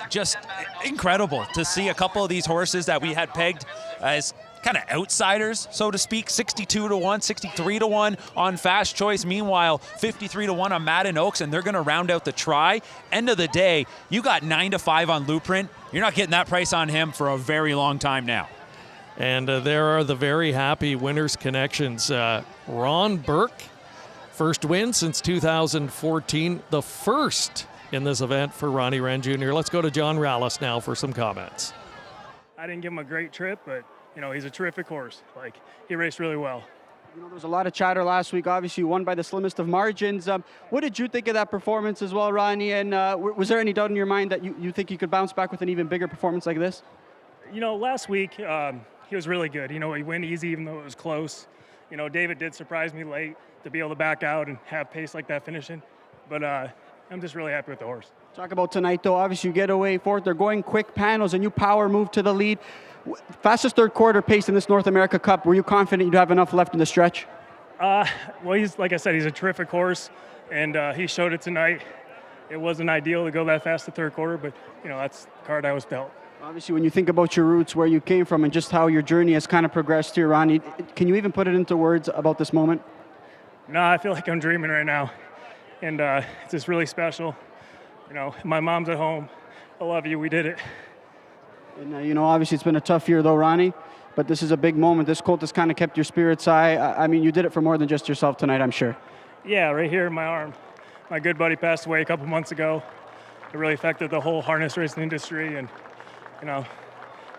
Just incredible to see a couple of these horses that we had pegged as kind of outsiders, so to speak. 62-1, 63-1 on Fast Choice. Meanwhile, 53-1 on Madden Oaks, and they're going to round out the try. End of the day, you got 9-5 on Lou Print. You're not getting that price on him for a very long time now. And there are the very happy winners' connections. Ron Burke, first win since 2014, the first in this event for Ronnie Wren Jr. Let's go to John Rallis now for some comments. I didn't give him a great trip, but he's a terrific horse. He raced really well. There was a lot of chatter last week. Obviously, you won by the slimmest of margins. What did you think of that performance as well, Ronnie? And was there any doubt in your mind that you think you could bounce back with an even bigger performance like this? Last week, he was really good. He went easy even though it was close. David did surprise me late to be able to back out and have pace like that finishing. But I'm just really happy with the horse. Talk about tonight, though. Obviously, you get away fourth. They're going quick panels, and you power move to the lead. Fastest third quarter pace in this North America Cup. Were you confident you'd have enough left in the stretch? Well, like I said, he's a terrific horse, and he showed it tonight. It wasn't ideal to go that fast the third quarter, but, that's the card I was dealt. Obviously, when you think about your roots, where you came from, and just how your journey has kind of progressed here, Ronnie, can you even put it into words about this moment? No, I feel like I'm dreaming right now, and it's just really special. My mom's at home. I love you. We did it. And, obviously it's been a tough year, though, Ronnie, but this is a big moment. This colt has kind of kept your spirits high. I mean, you did it for more than just yourself tonight, I'm sure. Yeah, right here in my arm. My good buddy passed away a couple months ago. It really affected the whole harness racing industry, and,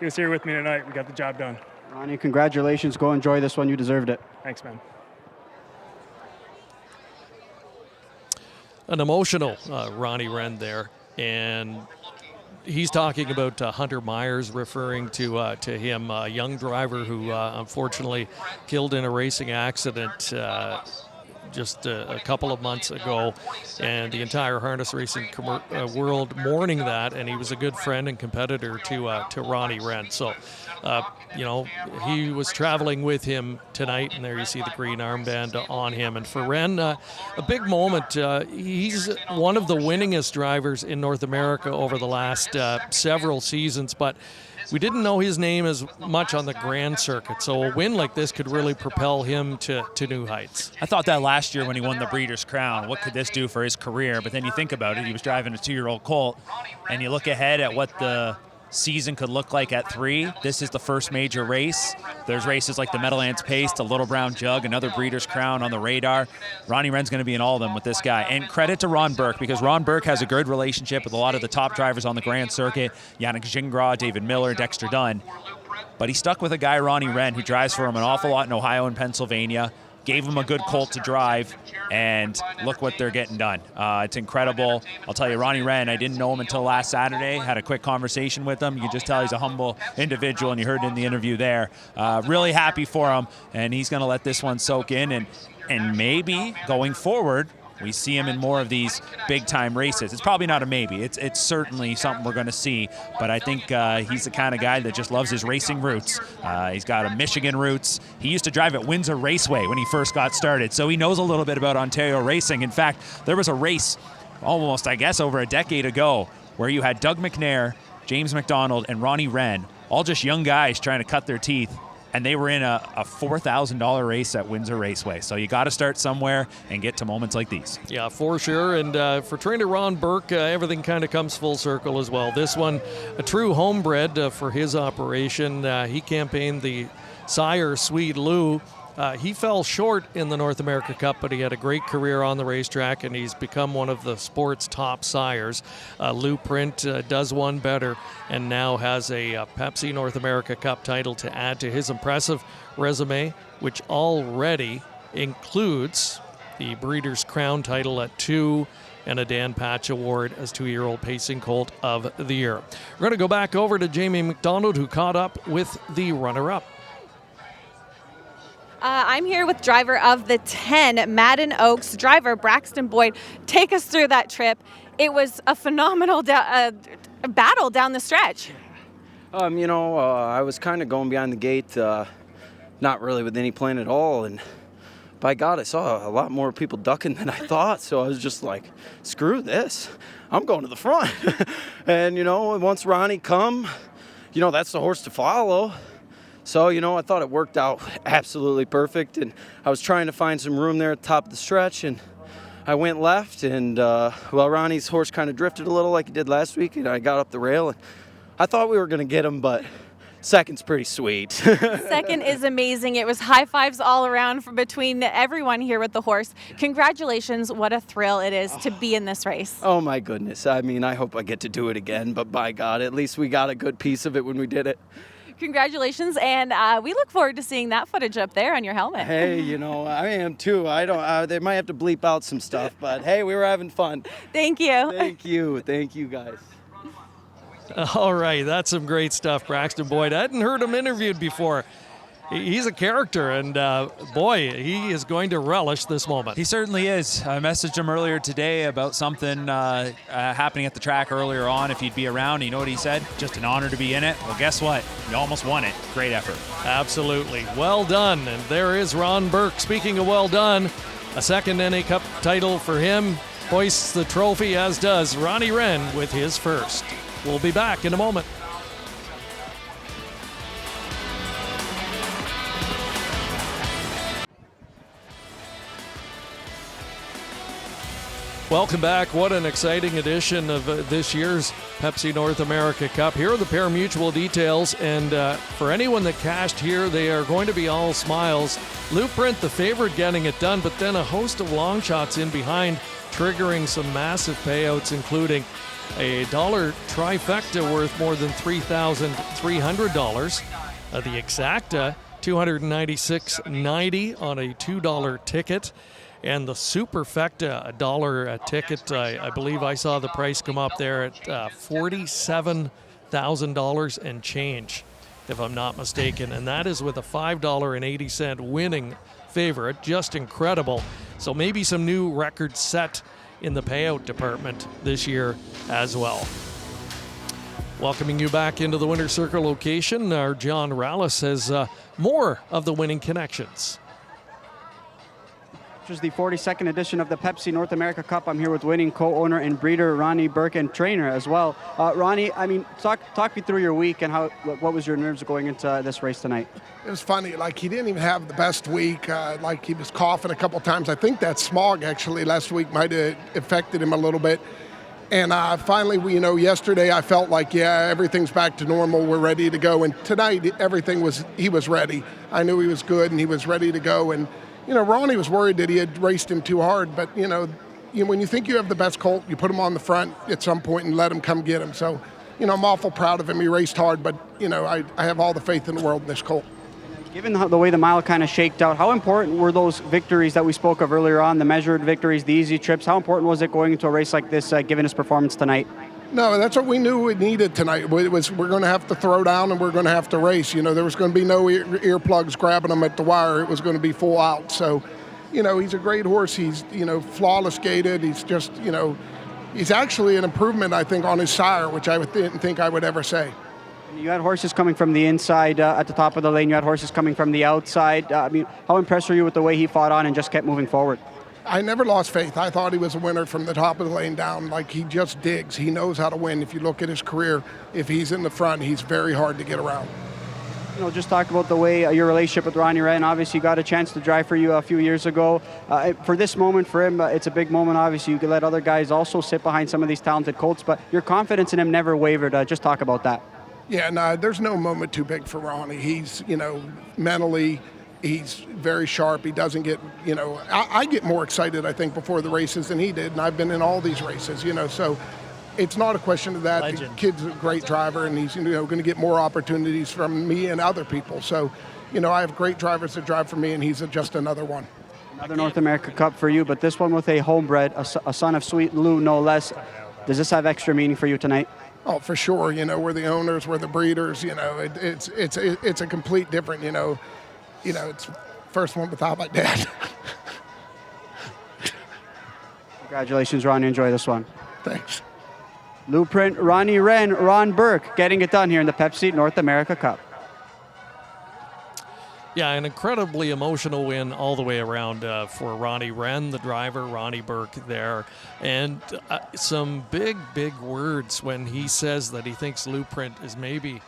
he was here with me tonight. We got the job done. Ronnie, congratulations. Go enjoy this one. You deserved it. Thanks, man. An emotional Ronnie Wren there, and he's talking about Hunter Myers, referring to him, a young driver who unfortunately killed in a racing accident just a couple of months ago, and the entire harness racing world mourning that, and he was a good friend and competitor to Ronnie Wren. So, he was traveling with him tonight, and there you see the green armband on him. And for Wren, a big moment. He's one of the winningest drivers in North America over the last several seasons, but we didn't know his name as much on the Grand Circuit, so a win like this could really propel him to new heights. I thought that last year when he won the Breeders' Crown, what could this do for his career? But then you think about it, he was driving a 2-year-old colt, and you look ahead at what the season could look like at 3. This is the first major race. There's races like the Meadowlands Pace, the Little Brown Jug, another Breeders' Crown on the radar. Ronnie Wren's going to be in all of them with this guy. And credit to Ron Burke, because Ron Burke has a good relationship with a lot of the top drivers on the Grand Circuit, Yannick Gingras, David Miller, Dexter Dunn. But he stuck with a guy, Ronnie Wren, who drives for him an awful lot in Ohio and Pennsylvania, gave him a good colt to drive, and look what they're getting done. It's incredible. I'll tell you, Ronnie Wren, I didn't know him until last Saturday, had a quick conversation with him. You can just tell he's a humble individual, and you heard it in the interview there. Really happy for him, and he's going to let this one soak in, and maybe going forward, we see him in more of these big-time races. It's probably not a maybe. It's certainly something we're going to see, but I think he's the kind of guy that just loves his racing roots. He's got a Michigan roots. He used to drive at Windsor Raceway when he first got started, so he knows a little bit about Ontario racing. In fact, there was a race almost, I guess, over a decade ago where you had Doug McNair, James McDonald, and Ronnie Wren, all just young guys trying to cut their teeth, and they were in a $4,000 race at Windsor Raceway. So you got to start somewhere and get to moments like these. Yeah, for sure. And for trainer Ron Burke, everything kind of comes full circle as well. This one, a true homebred for his operation. He campaigned the sire, Sweet Lou. He fell short in the North America Cup, but he had a great career on the racetrack, and he's become one of the sport's top sires. Lou Print does one better and now has a Pepsi North America Cup title to add to his impressive resume, which already includes the Breeders' Crown title at 2 and a Dan Patch Award as 2-year-old Pacing Colt of the Year. We're going to go back over to Jamie McDonald, who caught up with the runner-up. I'm here with driver of the 10, Madden Oaks, driver Braxton Boyd. Take us through that trip. It was a phenomenal battle down the stretch. I was kind of going behind the gate, not really with any plan at all, and by God, I saw a lot more people ducking than I thought, so I was just like, screw this, I'm going to the front. And, once Ronnie come, that's the horse to follow. So, I thought it worked out absolutely perfect, and I was trying to find some room there at the top of the stretch, and I went left, and, Ronnie's horse kind of drifted a little like he did last week, and I got up the rail, and I thought we were going to get him, but second's pretty sweet. Second is amazing. It was high fives all around from between everyone here with the horse. Congratulations. What a thrill it is to be in this race. Oh, my goodness. I mean, I hope I get to do it again, but by God, at least we got a good piece of it when we did it. Congratulations, and we look forward to seeing that footage up there on your helmet. Hey, I am too. They might have to bleep out some stuff, but hey, we were having fun. Thank you. Thank you guys. All right, that's some great stuff, Braxton Boyd. I hadn't heard him interviewed before. He's a character, and boy, he is going to relish this moment. He certainly is. I messaged him earlier today about something happening at the track earlier on, if he'd be around. You know what he said? Just an honor to be in it. Well, guess what? You almost won it. Great effort. Absolutely. Well done. And there is Ron Burke. Speaking of well done, a second NA Cup title for him. Hoists the trophy, as does Ronnie Wren with his first. We'll be back in a moment. Welcome back. What an exciting edition of this year's Pepsi North America Cup. Here are the pari-mutuel details, and for anyone that cashed here, they are going to be all smiles. Lou Print, the favorite, getting it done, but then a host of long shots in behind, triggering some massive payouts, including a dollar trifecta worth more than $3,300. The exacta, $296.90 on a $2 ticket. And the superfecta, $1 ticket, I believe I saw the price come up there at $47,000 and change, if I'm not mistaken. And that is with a $5.80 winning favorite. Just incredible. So maybe some new records set in the payout department this year as well. Welcoming you back into the Winner's Circle location, our John Rallis has more of the winning connections. This is the 42nd edition of the Pepsi North America Cup. I'm here with winning co-owner and breeder Ronnie Burke and trainer as well. Ronnie, talk me through your week and what was your nerves going into this race tonight? It was funny. Like, he didn't even have the best week. Like, he was coughing a couple times. I think that smog actually last week might have affected him a little bit. And finally, yesterday I felt like, everything's back to normal. We're ready to go. And tonight, he was ready. I knew he was good and he was ready to go. And Ronnie was worried that he had raced him too hard, but, when you think you have the best colt, you put him on the front at some point and let him come get him. So, I'm awful proud of him. He raced hard, but, I have all the faith in the world in this colt. Given the way the mile kind of shaked out, how important were those victories that we spoke of earlier on, the measured victories, the easy trips? How important was it going into a race like this, given his performance tonight? No, that's what we knew we needed tonight. We're going to have to throw down and we're going to have to race. There was going to be no earplugs grabbing him at the wire. It was going to be full out. So, he's a great horse. He's, flawless gaited. He's just, he's actually an improvement, I think, on his sire, which I didn't think I would ever say. You had horses coming from the inside at the top of the lane. You had horses coming from the outside. How impressed were you with the way he fought on and just kept moving forward? I never lost faith. I thought he was a winner from the top of the lane down. Like, he just digs. He knows how to win. If you look at his career, if he's in the front, he's very hard to get around. You know, just talk about the way your relationship with Ronnie Wren. Obviously, got a chance to drive for you a few years ago. For this moment for him, it's a big moment. Obviously, you could let other guys also sit behind some of these talented colts, but your confidence in him never wavered. Just talk about that. Yeah, no, there's no moment too big for Ronnie. He's, mentally, he's very sharp. He doesn't get, I get more excited, I think, before the races than he did, and I've been in all these races, so it's not a question of that. Legend. The kid's a great driver, and he's, going to get more opportunities from me and other people. So, I have great drivers that drive for me, and he's just another one. Another North America Cup for you, but this one with a homebred, a son of Sweet Lou, no less. Does this have extra meaning for you tonight? Oh, for sure. We're the owners, we're the breeders. It's a complete different. It's first one without my dad. Congratulations, Ronnie. Enjoy this one. Thanks. Blueprint, Ronnie Wren, Ron Burke getting it done here in the Pepsi North America Cup. Yeah, an incredibly emotional win all the way around for Ronnie Wren, the driver, Ronnie Burke there. And some big, big words when he says that he thinks Blueprint is maybe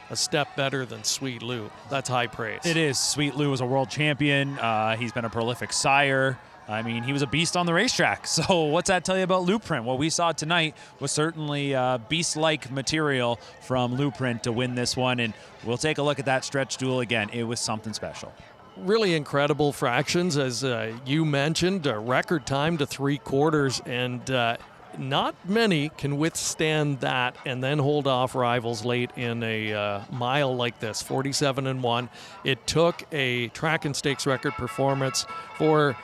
a step better than Sweet Lou. That's high praise. It is. Sweet Lou is a world champion. He's been a prolific sire. I mean, he was a beast on the racetrack. So what's that tell you about Blueprint? What we saw tonight was certainly beast-like material from Blueprint to win this one. And we'll take a look at that stretch duel again. It was something special. Really incredible fractions, as you mentioned, a record time to 3/4, and not many can withstand that and then hold off rivals late in a mile like this, 47-1. It took a track and stakes record performance for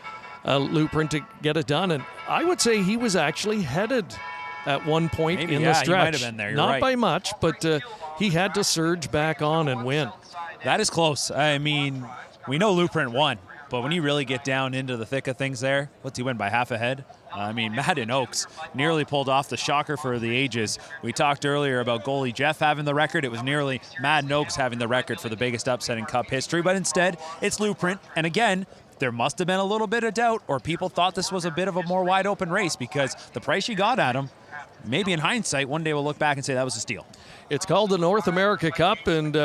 Blueprint to get it done, and I would say he was actually headed at one point Maybe, in the stretch. He might have been there. You're Not right. by much, but he had to surge back on and win. That is close. I mean, we know Blueprint won, but when you really get down into the thick of things there, what's he win by half a head? I mean, Madden Oaks nearly pulled off the shocker for the ages. We talked earlier about goalie Jeff having the record. It was nearly Madden Oaks having the record for the biggest upset in Cup history, but instead, it's Blueprint. And again, there must have been a little bit of doubt, or people thought this was a bit of a more wide open race, because the price you got at him, maybe in hindsight, one day we'll look back and say that was a steal. It's called the North America Cup, and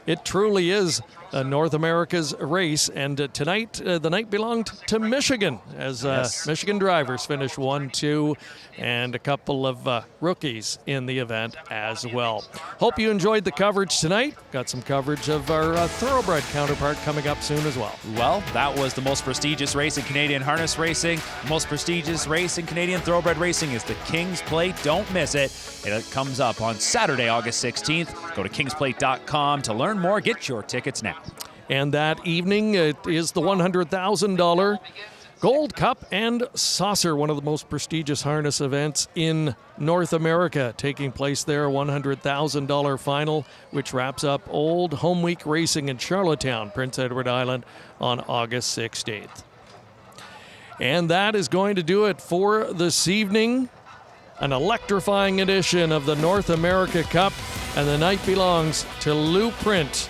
it truly is North America's race. And tonight, the night belonged to Michigan, as Michigan drivers finished 1-2, and a couple of rookies in the event as well. Hope you enjoyed the coverage tonight. Got some coverage of our thoroughbred counterpart coming up soon as well. Well, that was the most prestigious race in Canadian harness racing. The most prestigious race in Canadian thoroughbred racing is the King's Plate. Don't miss it. It comes up on Saturday, August 16th. Go to kingsplate.com to learn more. Get your tickets now. And that evening, it is the $100,000 Gold Cup and Saucer, one of the most prestigious harness events in North America, taking place there. $100,000 final, which wraps up Old Home Week racing in Charlottetown, Prince Edward Island, on August 16th. And that is going to do it for this evening. An electrifying edition of the North America Cup, and the night belongs to Blueprint.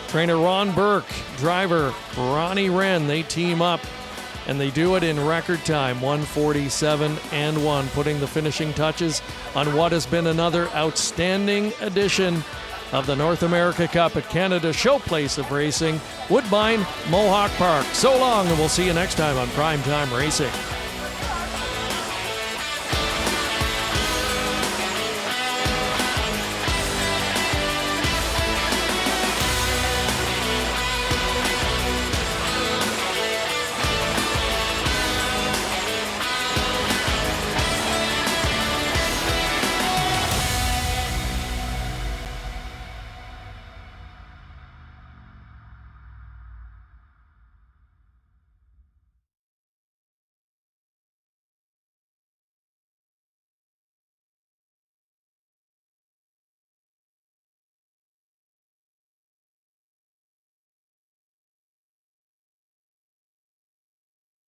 Trainer Ron Burke, driver Ronnie Wren, they team up, and they do it in record time, 1:47-1, putting the finishing touches on what has been another outstanding edition of the North America Cup at Canada's showplace of racing, Woodbine, Mohawk Park. So long, and we'll see you next time on Primetime Racing.